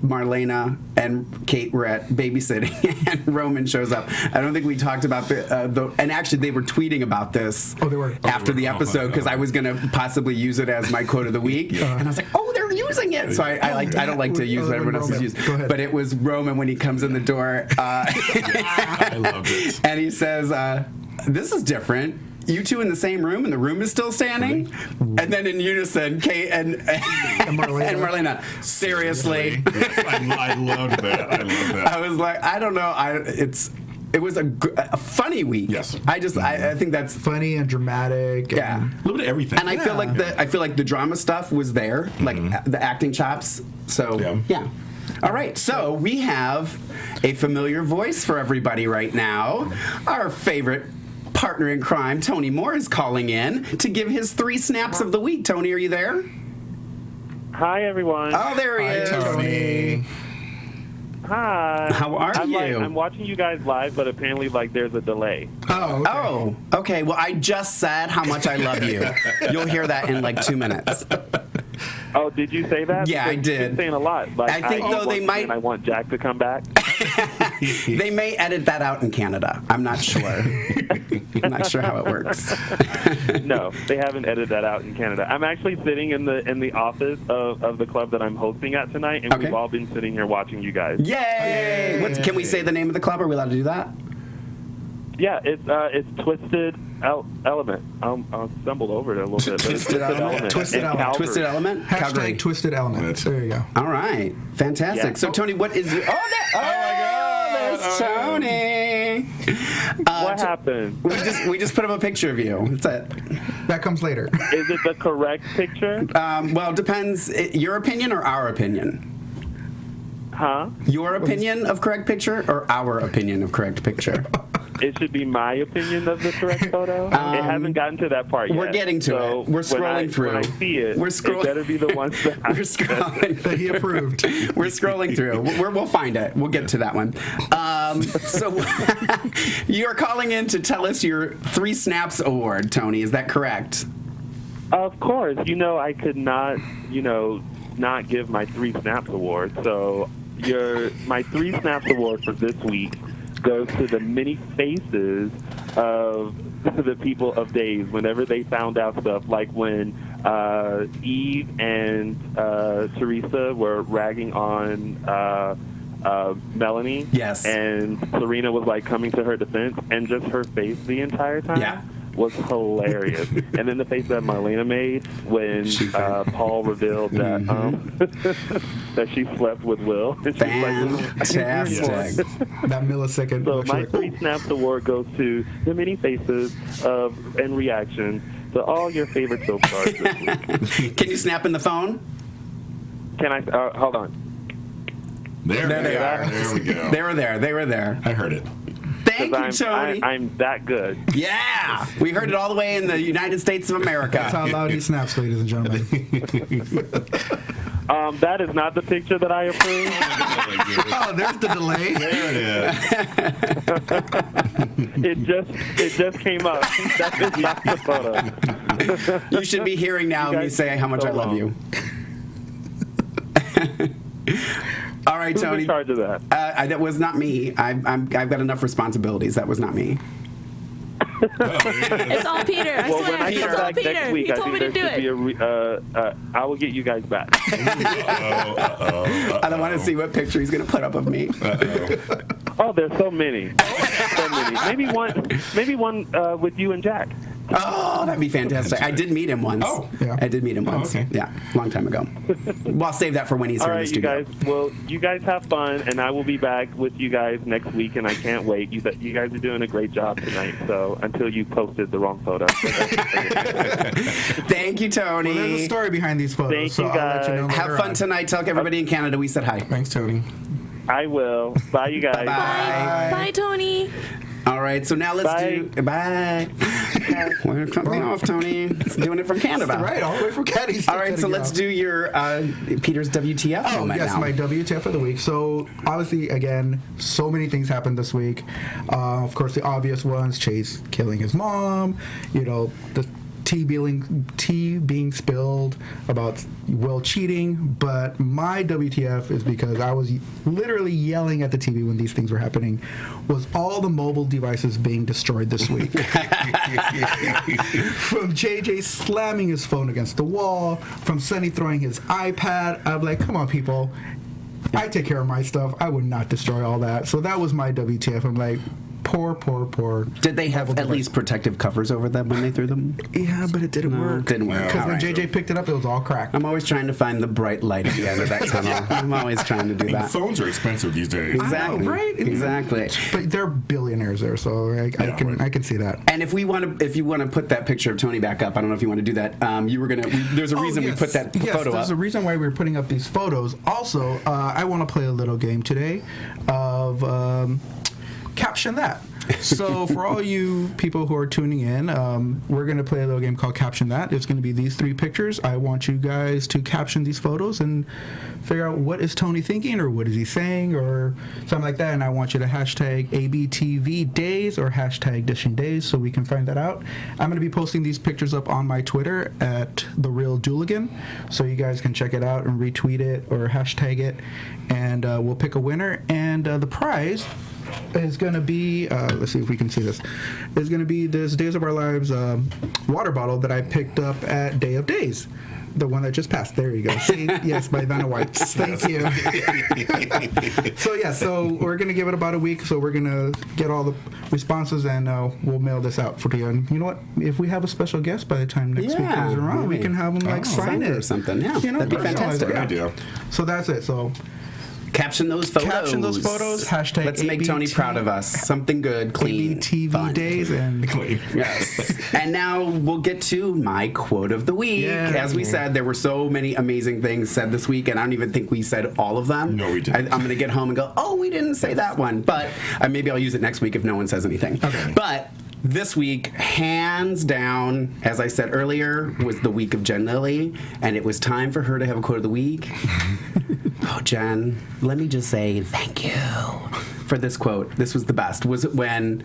[SPEAKER 2] Marlena and Kate were at babysitting, and Roman shows up. I don't think we talked about and actually they were tweeting about this.
[SPEAKER 4] Oh, they were.
[SPEAKER 2] After the episode, because I was going to possibly use it as my quote of the week, and I was like, oh, they're using it. So I don't like to use what everyone else has used, but it was Roman when he comes in the door.
[SPEAKER 3] I loved it.
[SPEAKER 2] And he says, this is different. You two in the same room, and the room is still standing? And then in unison, Kate and Marlena, seriously?
[SPEAKER 3] Yes, I loved that. I loved that.
[SPEAKER 2] I was like, I don't know. It was a funny week.
[SPEAKER 3] Yes.
[SPEAKER 2] I think that's
[SPEAKER 4] Funny and dramatic.
[SPEAKER 2] yeah.
[SPEAKER 3] A little bit of everything.
[SPEAKER 2] And I feel like the drama stuff was there, like the acting chops. So yeah. All right, so we have a familiar voice for everybody right now. Our favorite partner in crime, Tony Moore, is calling in to give his 3 snaps of the week. Tony, are you there?
[SPEAKER 6] Hi, everyone.
[SPEAKER 2] Oh, there he is.
[SPEAKER 3] Tony.
[SPEAKER 6] Hi.
[SPEAKER 2] How are you?
[SPEAKER 6] I'm watching you guys live, but apparently, there's a delay.
[SPEAKER 4] Oh, okay.
[SPEAKER 2] Oh, okay. Well, I just said how much I love you. You'll hear that in like 2 minutes.
[SPEAKER 6] Oh, did you say that?
[SPEAKER 2] Yeah, I
[SPEAKER 6] Because
[SPEAKER 2] did.
[SPEAKER 6] You've been saying a lot.
[SPEAKER 2] I think, though, they might-
[SPEAKER 6] I want Jack to come back.
[SPEAKER 2] They may edit that out in Canada. I'm not sure. I'm not sure how it works.
[SPEAKER 6] No, they haven't edited that out in Canada. I'm actually sitting in the office of the club that I'm hosting at tonight, and
[SPEAKER 2] Okay.
[SPEAKER 6] we've all been sitting here watching you guys.
[SPEAKER 2] Yay! Can we say the name of the club? Are we allowed to do that?
[SPEAKER 6] Yeah, it's Twisted Element. I'll stumble over it a little bit. But it's
[SPEAKER 2] Twisted Element.
[SPEAKER 4] Twisted
[SPEAKER 6] in
[SPEAKER 4] Element.
[SPEAKER 6] Calgary.
[SPEAKER 2] Twisted Element? Calgary.
[SPEAKER 4] Hashtag Twisted Element. There you go.
[SPEAKER 2] All right. Fantastic.
[SPEAKER 6] Yeah.
[SPEAKER 2] So, Tony, what is your... Oh, my God. There's Tony.
[SPEAKER 6] What happened?
[SPEAKER 2] We just put up a picture of you. That's it.
[SPEAKER 4] That comes later.
[SPEAKER 6] Is it the correct picture?
[SPEAKER 2] Well, it depends. Your opinion or our opinion?
[SPEAKER 6] Huh?
[SPEAKER 2] Your opinion of correct picture or our opinion of correct picture?
[SPEAKER 6] It should be my opinion of the correct photo. It hasn't gotten to that part yet.
[SPEAKER 2] We're getting to
[SPEAKER 6] So
[SPEAKER 2] it. We're scrolling through.
[SPEAKER 6] When I see it,
[SPEAKER 2] We're
[SPEAKER 6] it better be the ones that
[SPEAKER 2] We're scrolling.
[SPEAKER 4] That he approved.
[SPEAKER 2] We're scrolling through. We'll find it. We'll get to that one. So you're calling in to tell us your 3 Snaps award, Tony. Is that correct?
[SPEAKER 6] Of course. I could not, not give my 3 Snaps award. So my 3 Snaps award for this week goes to the many faces of the people of days whenever they found out stuff, like when Eve and Teresa were ragging on Melanie.
[SPEAKER 2] Yes.
[SPEAKER 6] And Serena was coming to her defense, and just her face the entire time.
[SPEAKER 2] Yeah.
[SPEAKER 6] Was hilarious. And then the face that Marlena made when Paul revealed that that she slept with Will. And she was
[SPEAKER 2] Fantastic.
[SPEAKER 4] That millisecond.
[SPEAKER 6] so
[SPEAKER 4] looks
[SPEAKER 6] my
[SPEAKER 4] like,
[SPEAKER 6] 3 Snaps award goes to the many faces and reaction to all your favorite soap stars this week.
[SPEAKER 2] Can you snap in the phone?
[SPEAKER 6] Can I? Hold on.
[SPEAKER 3] There
[SPEAKER 2] they are.
[SPEAKER 3] There we go.
[SPEAKER 2] They were there.
[SPEAKER 3] I heard it.
[SPEAKER 2] Thank you, Tony.
[SPEAKER 6] I'm that good.
[SPEAKER 2] Yeah. We heard it all the way in the United States of America.
[SPEAKER 4] That's how loud he snaps, ladies and gentlemen.
[SPEAKER 6] That is not the picture that I approve.
[SPEAKER 4] Oh, there's the delay.
[SPEAKER 3] There it is.
[SPEAKER 6] It just came up. That is not the photo.
[SPEAKER 2] You should be hearing now me say how much
[SPEAKER 6] so
[SPEAKER 2] I love
[SPEAKER 6] long.
[SPEAKER 2] you. All right,
[SPEAKER 6] Who's
[SPEAKER 2] Tony.
[SPEAKER 6] in charge of that?
[SPEAKER 2] That was not me. I've got enough responsibilities. That was not me.
[SPEAKER 5] It's all Peter. I
[SPEAKER 6] Well,
[SPEAKER 5] swear.
[SPEAKER 6] when I
[SPEAKER 5] It's
[SPEAKER 6] come
[SPEAKER 5] all
[SPEAKER 6] back
[SPEAKER 5] Peter.
[SPEAKER 6] next week,
[SPEAKER 5] He
[SPEAKER 6] I
[SPEAKER 5] told me
[SPEAKER 6] think
[SPEAKER 5] to do
[SPEAKER 6] there should
[SPEAKER 5] it.
[SPEAKER 6] be I will get you guys back.
[SPEAKER 2] I don't want to see what picture he's going to put up of me.
[SPEAKER 6] Oh, there's so many. So many. Maybe one with you and Jack.
[SPEAKER 2] Oh, that'd be fantastic. I did meet him once.
[SPEAKER 3] Oh.
[SPEAKER 4] Yeah.
[SPEAKER 2] I did meet him once.
[SPEAKER 3] okay.
[SPEAKER 2] Yeah, long time ago. Well, I'll save that for when he's
[SPEAKER 6] All
[SPEAKER 2] here in the
[SPEAKER 6] right, you
[SPEAKER 2] studio.
[SPEAKER 6] guys. Well, you guys have fun, and I will be back with you guys next week, and I can't wait. You guys are doing a great job tonight. So until you posted the wrong photo.
[SPEAKER 2] Thank you, Tony.
[SPEAKER 4] Well, there's a story behind these photos,
[SPEAKER 6] Thank
[SPEAKER 4] so
[SPEAKER 6] you,
[SPEAKER 4] I'll let you know
[SPEAKER 6] guys.
[SPEAKER 2] Have
[SPEAKER 4] later
[SPEAKER 2] fun
[SPEAKER 4] on.
[SPEAKER 2] tonight. Tell everybody in Canada we said hi.
[SPEAKER 3] Thanks, Tony.
[SPEAKER 6] I will. Bye, you guys.
[SPEAKER 2] Bye.
[SPEAKER 5] Bye, Tony.
[SPEAKER 2] All right, so now let's Bye. We're cutting off, Tony. Doing it from Canada.
[SPEAKER 4] Right, all the way from Canada.
[SPEAKER 2] All right, so let's do your Peter's WTF moment
[SPEAKER 4] yes,
[SPEAKER 2] now.
[SPEAKER 4] my WTF of the week. So, obviously, again, so many things happened this week. Of course, the obvious ones, Chase killing his mom, the tea being spilled about Will cheating, but my WTF is because I was literally yelling at the TV when these things were happening, was all the mobile devices being destroyed this week. From JJ slamming his phone against the wall, from Sonny throwing his iPad. I'm like, come on, people. I take care of my stuff. I would not destroy all that. So that was my WTF. I'm like, poor.
[SPEAKER 2] Did they have at least protective covers over them when they threw them?
[SPEAKER 4] Yeah, but it didn't work.
[SPEAKER 2] Didn't work.
[SPEAKER 4] Because when JJ picked it up, it was all cracked.
[SPEAKER 2] I'm always trying to find the bright light at the end of that tunnel. I'm always trying to do that.
[SPEAKER 3] Phones are expensive these days.
[SPEAKER 2] Exactly.
[SPEAKER 4] Right?
[SPEAKER 2] Exactly.
[SPEAKER 4] But they're billionaires there, so I can see that.
[SPEAKER 2] And if you want to put that picture of Tony back up, I don't know if you want to do that. There's a reason we put that photo up.
[SPEAKER 4] There's a reason why we're putting up these photos. Also, I want to play a little game today of Caption That. So for all you people who are tuning in, we're going to play a little game called Caption That. It's going to be these 3 pictures. I want you guys to caption these photos and figure out what is Tony thinking or what is he saying or something like that. And I want you to hashtag ABTV days or hashtag dishing days so we can find that out. I'm going to be posting these pictures up on my Twitter at TheRealDooligan, so you guys can check it out and retweet it or hashtag it, and we'll pick a winner. And the prize is going to be, let's see if we can see this, is going to be this Days of Our Lives water bottle that I picked up at Day of Days. The one that just passed. There you go. See? Yes, by Vanna Whites. Thank you. So we're going to give it about a week. So we're going to get all the responses and we'll mail this out for you. And you know what? If we have a special guest by the time next week comes around, we can have them sign it
[SPEAKER 2] or something. Yeah,
[SPEAKER 4] that'd
[SPEAKER 2] be fantastic.
[SPEAKER 3] Good idea.
[SPEAKER 4] So that's it. So
[SPEAKER 2] caption those photos.
[SPEAKER 4] Hashtag
[SPEAKER 2] Let's make Tony proud of us. Something good, clean,
[SPEAKER 4] TV
[SPEAKER 2] fun.
[SPEAKER 4] days and
[SPEAKER 3] Clean.
[SPEAKER 2] Yes. And now we'll get to my quote of the week.
[SPEAKER 4] Yeah.
[SPEAKER 2] As we said, there were so many amazing things said this week, and I don't even think we said all of them.
[SPEAKER 3] No, we didn't.
[SPEAKER 2] I'm going to get home and go, oh, we didn't say that one. But maybe I'll use it next week if no one says anything.
[SPEAKER 4] Okay.
[SPEAKER 2] But this week, hands down, as I said earlier, was the week of Jen Lilly, and it was time for her to have a quote of the week. Oh, Jen, let me just say thank you for this quote. This was the best. Was it when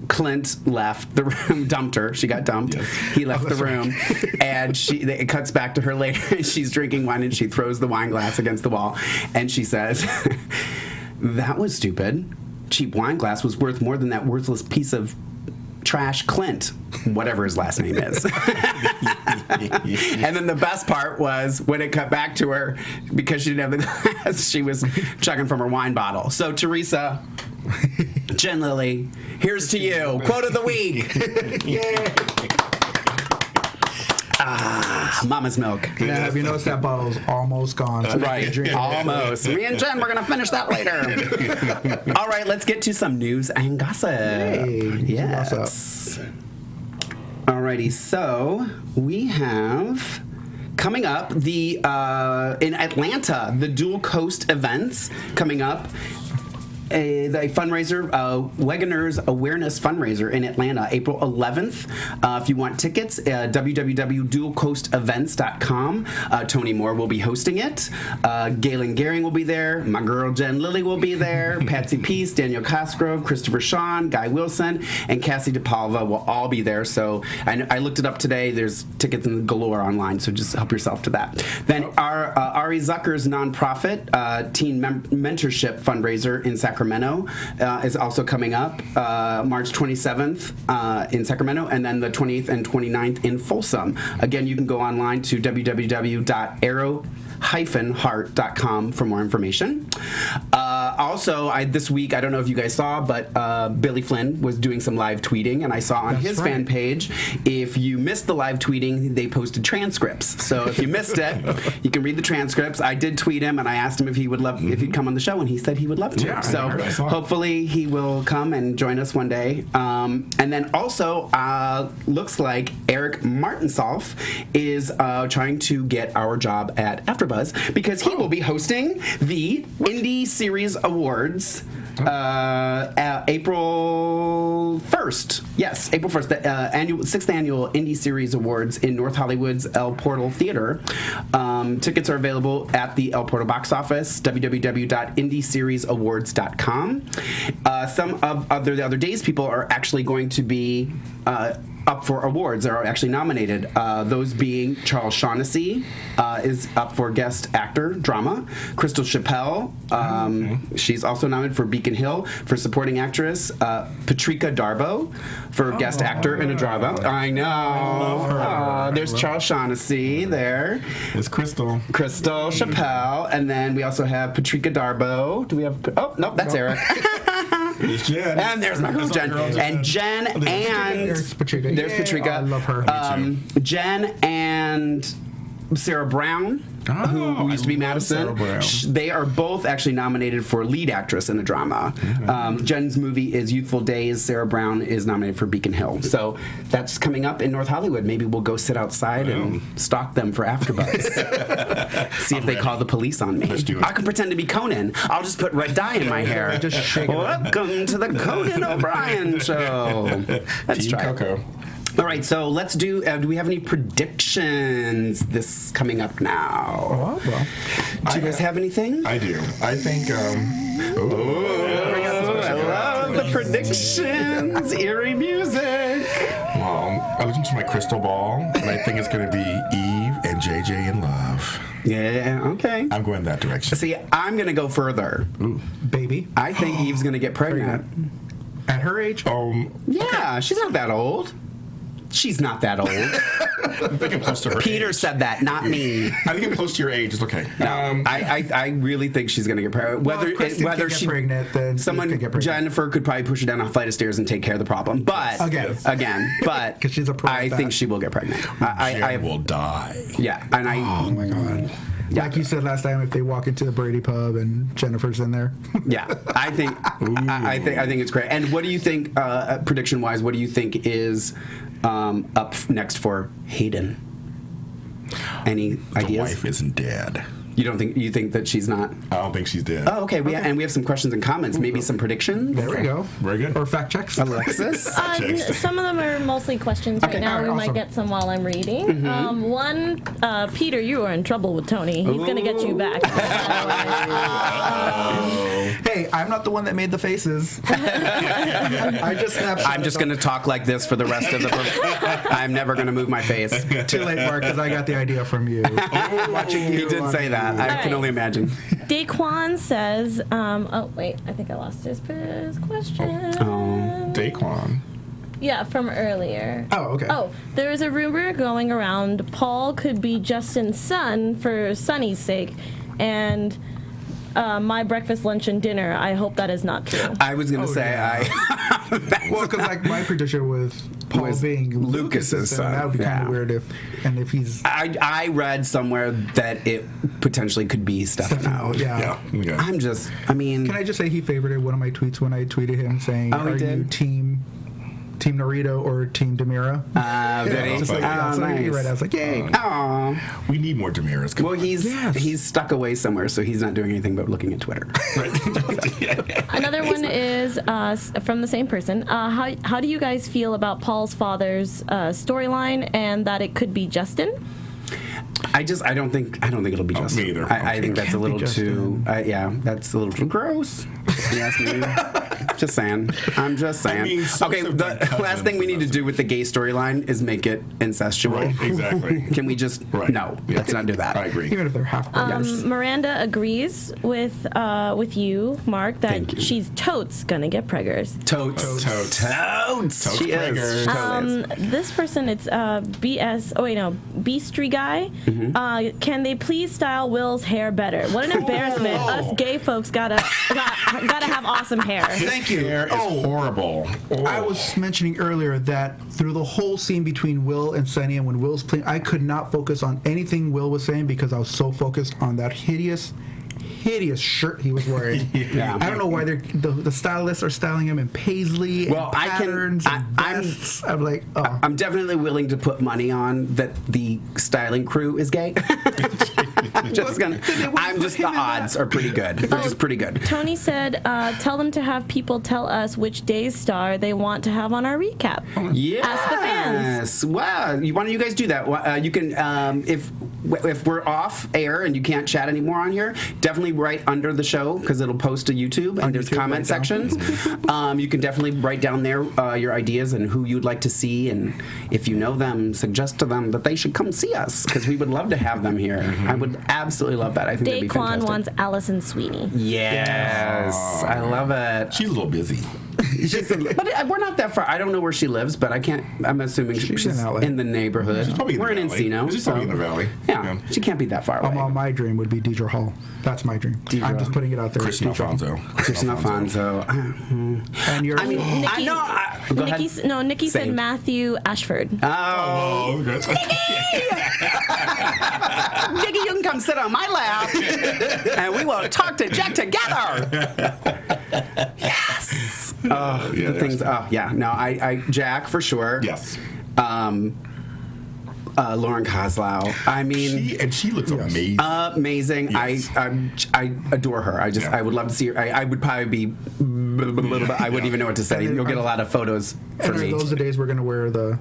[SPEAKER 2] Clint left the room, dumped her. She got dumped. Yes. He left the room, and it cuts back to her later, and she's drinking wine, and she throws the wine glass against the wall, and she says, that was stupid. Cheap wine glass was worth more than that worthless piece of trash Clint, whatever his last name is. And then the best part was when it cut back to her, because she didn't have the glass, she was chugging from her wine bottle. So, Teresa, Jen Lilly, here's to you. Quote of the week.
[SPEAKER 4] yeah.
[SPEAKER 2] Mama's milk.
[SPEAKER 4] Yeah, have you noticed that bottle's almost gone? So
[SPEAKER 2] Right, almost. Me and Jen, we're going to finish that later. All right, let's get to some news and gossip.
[SPEAKER 4] Yay.
[SPEAKER 2] Yes. Alrighty, so we have coming up in Atlanta, the Dual Coast events coming up. The fundraiser, Wegener's Awareness Fundraiser in Atlanta, April 11th. If you want tickets, www.dualcoastevents.com. Tony Moore will be hosting it. Galen Gehring will be there. My girl Jen Lilly will be there. Patsy Peace, Daniel Cosgrove, Christopher Sean, Guy Wilson, and Cassie DePalva will all be there. So I looked it up today. There's tickets in galore online, so just help yourself to that. Then our Ari Zucker's nonprofit teen mentorship fundraiser in Sacramento is also coming up March 27th in Sacramento, and then the 20th and 29th in Folsom. Again, you can go online to www.arrow-heart.com for more information. Also, this week, I don't know if you guys saw, but Billy Flynn was doing some live tweeting, and I saw on his fan page, if you missed the live tweeting, they posted transcripts. So if you missed it, you can read the transcripts. I did tweet him, and I asked him if he would if he'd come on the show, and he said he would love to.
[SPEAKER 3] Yeah,
[SPEAKER 2] so hopefully he will come and join us one day. And then also, looks like Eric Martinsolf is trying to get our job at AfterBuzz, because he will be hosting the Indie Series Awards April April 1st. Yes, April 1st. The 6th annual Indie Series Awards in North Hollywood's El Portal Theater. Tickets are available at the El Portal box office, www.indieseriesAwards.com. Some of the other days people are actually going to be up for awards. Are actually nominated. Those being Charles Shaughnessy is up for Guest Actor Drama. Crystal Chappelle, she's also nominated for Beacon Hill for Supporting Actress. Patrika Darbo for Guest Actor in a Drama. I know. I love her. There's Charles Shaughnessy there.
[SPEAKER 3] It's Crystal
[SPEAKER 2] Chappelle, and then we also have Patrika Darbo. Do we have? Oh no, that's Eric.
[SPEAKER 3] There's Jen.
[SPEAKER 2] And there's my girl Jen. And Jen and
[SPEAKER 4] there's Patrika.
[SPEAKER 2] There's Patrika.
[SPEAKER 4] I love her.
[SPEAKER 2] Jen and Sarah Brown, who used to be Madison. They are both actually nominated for lead actress in a drama. Jen's movie is Youthful Days. Sarah Brown is nominated for Beacon Hill. So that's coming up in North Hollywood. Maybe we'll go sit outside and stalk them for AFTERBUZZ. See if they call the police on me.
[SPEAKER 3] Let's do it.
[SPEAKER 2] I could pretend to be Conan. I'll just put red dye in my hair.
[SPEAKER 4] Just shake it.
[SPEAKER 2] Welcome to the Conan O'Brien Show. Let's
[SPEAKER 3] Team
[SPEAKER 2] try
[SPEAKER 3] Coco.
[SPEAKER 2] it. All right, so let's do we have any predictions this coming up now? Do you guys have anything?
[SPEAKER 3] I do. I think,
[SPEAKER 2] I love the predictions. Eerie music.
[SPEAKER 3] well, I listened to my crystal ball, and I think it's going to be Eve and JJ in love.
[SPEAKER 2] Yeah, okay.
[SPEAKER 3] I'm going that direction.
[SPEAKER 2] See, I'm going to go further.
[SPEAKER 4] Baby.
[SPEAKER 2] I think Eve's going to get pregnant.
[SPEAKER 4] At her age?
[SPEAKER 2] Yeah, she's not that old. She's not that old.
[SPEAKER 3] I think I'm close to her
[SPEAKER 2] Peter
[SPEAKER 3] age.
[SPEAKER 2] said that, not me.
[SPEAKER 3] I think I'm close to your age. It's okay.
[SPEAKER 2] I really think she's going to get pregnant.
[SPEAKER 4] Well, if Kristen can get pregnant, then
[SPEAKER 2] someone,
[SPEAKER 4] Eve can get pregnant.
[SPEAKER 2] Jennifer could probably push her down a flight of stairs and take care of the problem. But again, but
[SPEAKER 4] 'Cause she's a pro
[SPEAKER 2] I
[SPEAKER 4] at
[SPEAKER 2] think
[SPEAKER 4] that.
[SPEAKER 2] she will get pregnant.
[SPEAKER 3] I will die.
[SPEAKER 2] Yeah, and
[SPEAKER 3] Oh my god.
[SPEAKER 2] Yeah.
[SPEAKER 4] Like you said last time, if they walk into the Brady pub and Jennifer's in there.
[SPEAKER 2] Yeah, I think I think it's great. And what do you think, prediction wise? What do you think is up next for Hayden? Any ideas?
[SPEAKER 3] The wife isn't dead.
[SPEAKER 2] You think that she's not?
[SPEAKER 3] I don't think she's dead.
[SPEAKER 2] Oh, okay. We have some questions and comments. Maybe some predictions.
[SPEAKER 4] There we go.
[SPEAKER 3] Very good.
[SPEAKER 4] Or fact checks.
[SPEAKER 2] Alexis.
[SPEAKER 5] Some of them are mostly questions right now. We might get some while I'm reading. One, Peter, you are in trouble with Tony. He's going to get you back.
[SPEAKER 4] Hey, I'm not the one that made the faces. I just snapshot.
[SPEAKER 2] I'm just going to talk like this for the rest of the. I'm never going to move my face.
[SPEAKER 4] Too late, Mark, because I got the idea from you. Watching you.
[SPEAKER 2] He did say that. I can only imagine.
[SPEAKER 5] Daquan says, oh, wait, I think I lost his question.
[SPEAKER 3] Daquan.
[SPEAKER 5] Yeah, from earlier.
[SPEAKER 4] Oh, okay.
[SPEAKER 5] Oh, there is a rumor going around Paul could be Justin's son for Sonny's sake, and my breakfast, lunch, and dinner. I hope that is not true.
[SPEAKER 2] I was going to say,
[SPEAKER 4] well, because like my prediction with Paul being Lucas's son, that would be kind of weird if he's.
[SPEAKER 2] I read somewhere that it potentially could be Stefano.
[SPEAKER 4] Yeah.
[SPEAKER 2] I'm just,
[SPEAKER 4] Can I just say he favorited one of my tweets when I tweeted him saying, "Are you team Narito or Team Demira?"
[SPEAKER 2] Nice.
[SPEAKER 4] So he read it. I was like, "Yay!"
[SPEAKER 3] We need more Demiras.
[SPEAKER 2] Well, he's stuck away somewhere, so he's not doing anything but looking at Twitter.
[SPEAKER 5] Another one is from the same person. How do you guys feel about Paul's father's storyline and that it could be Justin?
[SPEAKER 2] I don't think it'll be Justin.
[SPEAKER 3] Me either.
[SPEAKER 2] I think that's a little too. That's a little too gross. You ask me. Just saying. I'm just saying. Okay, the last thing we need to do with the gay storyline is make it incestual.
[SPEAKER 3] Right, exactly.
[SPEAKER 2] Can we just no? Let's not do that.
[SPEAKER 3] I agree.
[SPEAKER 4] Even if they're half.
[SPEAKER 5] Miranda agrees with you, Mark, that she's totes gonna get preggers.
[SPEAKER 2] Totes. She is.
[SPEAKER 5] This person, it's Beastry Guy. Can they please style Will's hair better? What an embarrassment! Us gay folks gotta have awesome hair.
[SPEAKER 4] Thank you.
[SPEAKER 3] Hair is horrible.
[SPEAKER 4] I was mentioning earlier that through the whole scene between Will and Sunny, and when Will's playing, I could not focus on anything Will was saying because I was so focused on that hideous hideous shirt he was wearing.
[SPEAKER 2] Yeah.
[SPEAKER 4] I don't know why the stylists are styling him in paisley and patterns and vests. I'm like, oh.
[SPEAKER 2] I'm definitely willing to put money on that the styling crew is gay. The odds are pretty good. They're just pretty good.
[SPEAKER 5] Tony said, tell them to have people tell us which day's star they want to have on our recap.
[SPEAKER 2] Yes.
[SPEAKER 5] Ask the fans.
[SPEAKER 2] Wow. Why don't you guys do that? You can, if we're off air and you can't chat anymore on here, definitely write under the show because it'll post to YouTube and there's comment sections. You can definitely write down there your ideas and who you'd like to see, and if you know them, suggest to them that they should come see us because we would love to have them here. I would absolutely love that. I think that'd be fantastic.
[SPEAKER 5] Daquan wants Allison Sweeney.
[SPEAKER 2] Yes. I love it.
[SPEAKER 3] She's a little busy.
[SPEAKER 2] But we're not that far. I don't know where she lives, but I'm assuming she's in the neighborhood.
[SPEAKER 3] She's probably in the valley.
[SPEAKER 2] Encino.
[SPEAKER 3] She's probably in the valley.
[SPEAKER 2] Yeah, she can't be that far away.
[SPEAKER 4] My dream would be Deidre Hall. That's my dream. I'm just putting it out there.
[SPEAKER 3] Kristen Alfonso.
[SPEAKER 2] And
[SPEAKER 4] yours?
[SPEAKER 5] I mean, Nikki said Matthew Ashford.
[SPEAKER 2] Oh,
[SPEAKER 3] good.
[SPEAKER 2] Nikki, you can come sit on my lap, and we will talk to Jack together. Yes. Jack for sure.
[SPEAKER 3] Yes.
[SPEAKER 2] Lauren Kozlow. I mean,
[SPEAKER 3] she looks amazing.
[SPEAKER 2] Amazing. Yes. I adore her. I would love to see her. I would probably be. I wouldn't even know what to say. You'll get a lot of photos from me.
[SPEAKER 4] And those are the days we're going to wear the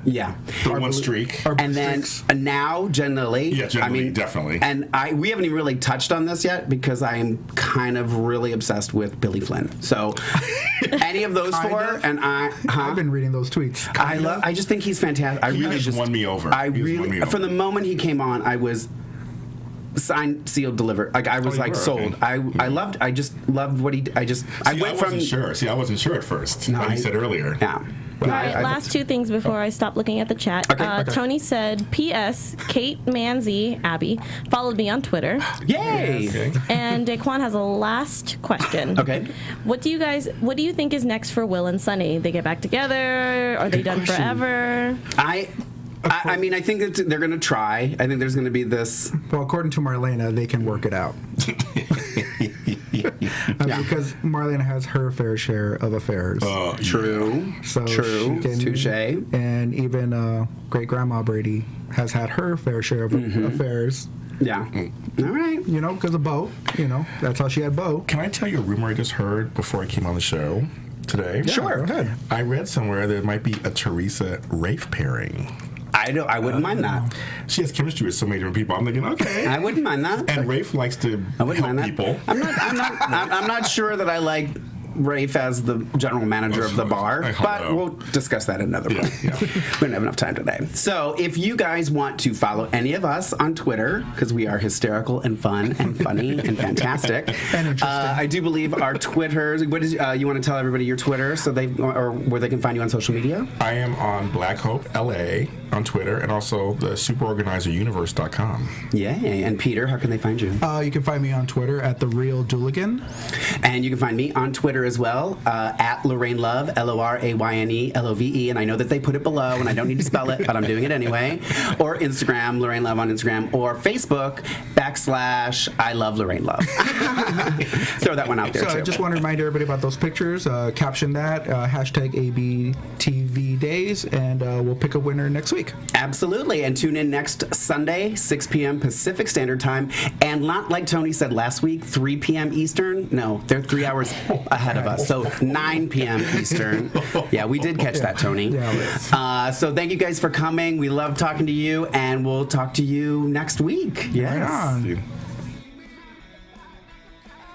[SPEAKER 3] one streak.
[SPEAKER 2] And then now, generally.
[SPEAKER 3] Yeah, generally, definitely.
[SPEAKER 2] And we haven't even really touched on this yet because I am kind of really obsessed with Billy Flynn. So any of those four, and
[SPEAKER 4] I've been reading those tweets.
[SPEAKER 2] I just think he's fantastic.
[SPEAKER 3] He just won me over.
[SPEAKER 2] From the moment he came on, I was signed, sealed, delivered. Like I was sold. Okay. I just loved what he. I wasn't
[SPEAKER 3] sure. See, I wasn't sure at first. No, you said earlier.
[SPEAKER 2] Yeah.
[SPEAKER 5] All right, last two things before I stop looking at the chat.
[SPEAKER 2] Okay.
[SPEAKER 5] Tony said, P.S. Kate Manzi, Abby, followed me on Twitter.
[SPEAKER 2] Yay!
[SPEAKER 3] Okay.
[SPEAKER 5] And Daquan has a last question.
[SPEAKER 2] Okay.
[SPEAKER 5] What do you think is next for Will and Sunny? They get back together? Are they done forever?
[SPEAKER 2] I mean, I think that they're going to try. I think there's going to be this.
[SPEAKER 4] Well, according to Marlena, they can work it out. Because Marlena has her fair share of affairs.
[SPEAKER 2] True.
[SPEAKER 4] So
[SPEAKER 2] true. Touche.
[SPEAKER 4] And even great grandma Brady has had her fair share of affairs.
[SPEAKER 2] Yeah. All right.
[SPEAKER 4] Because of Bo. That's how she had Bo.
[SPEAKER 3] Can I tell you a rumor I just heard before I came on the show today?
[SPEAKER 2] Yeah, sure.
[SPEAKER 4] Go ahead.
[SPEAKER 3] I read somewhere there might be a Teresa Rafe pairing.
[SPEAKER 2] I wouldn't mind that.
[SPEAKER 3] She has chemistry with so many different people. I'm thinking, okay.
[SPEAKER 2] I wouldn't mind that.
[SPEAKER 3] And Rafe likes to help people.
[SPEAKER 2] I'm not sure that I like Rafe as the general manager of the bar, but we'll discuss that another point.
[SPEAKER 3] Yeah.
[SPEAKER 2] We don't have enough time today. So if you guys want to follow any of us on Twitter, because we are hysterical and fun and funny and fantastic,
[SPEAKER 4] and interesting.
[SPEAKER 2] I do believe our Twitters. What is you want to tell everybody your Twitter so or where they can find you on social media?
[SPEAKER 3] I am on Black Hope LA on Twitter and also the superorganizeruniverse.com.
[SPEAKER 2] Yay. And Peter, how can they find you?
[SPEAKER 4] You can find me on Twitter at The Real Dooligan.
[SPEAKER 2] And you can find me on Twitter as well, at Lorraine Love, LORAYNELOVE, and I know that they put it below, and I don't need to spell it, but I'm doing it anyway. Or Instagram, Lorraine Love on Instagram, or Facebook, / I Love Lorraine Love. Throw that one out there,
[SPEAKER 4] too. I just want to remind everybody about those pictures. Caption that, #ABTV Days, and we'll pick a winner next week.
[SPEAKER 2] Absolutely, and tune in next Sunday, 6 p.m. Pacific Standard Time, and not like Tony said last week, 3 p.m. Eastern. No, they're 3 hours ahead of us, so 9 p.m. Eastern. Yeah, we did catch that, Tony.
[SPEAKER 4] Yeah,
[SPEAKER 2] so thank you guys for coming. We love talking to you, and we'll talk to you next week. Yes.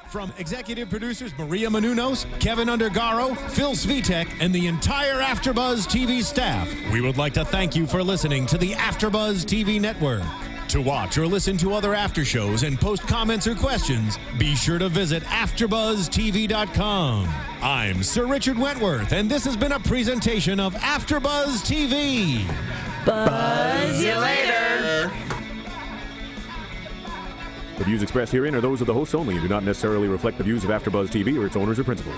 [SPEAKER 1] From executive producers Maria Menounos, Kevin Undergaro, Phil Svitek, and the entire AfterBuzz TV staff, we would like to thank you for listening to the AfterBuzz TV network. To watch or listen to other after shows and post comments or questions, be sure to visit AfterBuzzTV.com. I'm Sir Richard Wentworth, and this has been a presentation of AfterBuzz TV.
[SPEAKER 5] Buzz you later.
[SPEAKER 7] The views expressed herein are those of the hosts only and do not necessarily reflect the views of AfterBuzz TV or its owners or principals.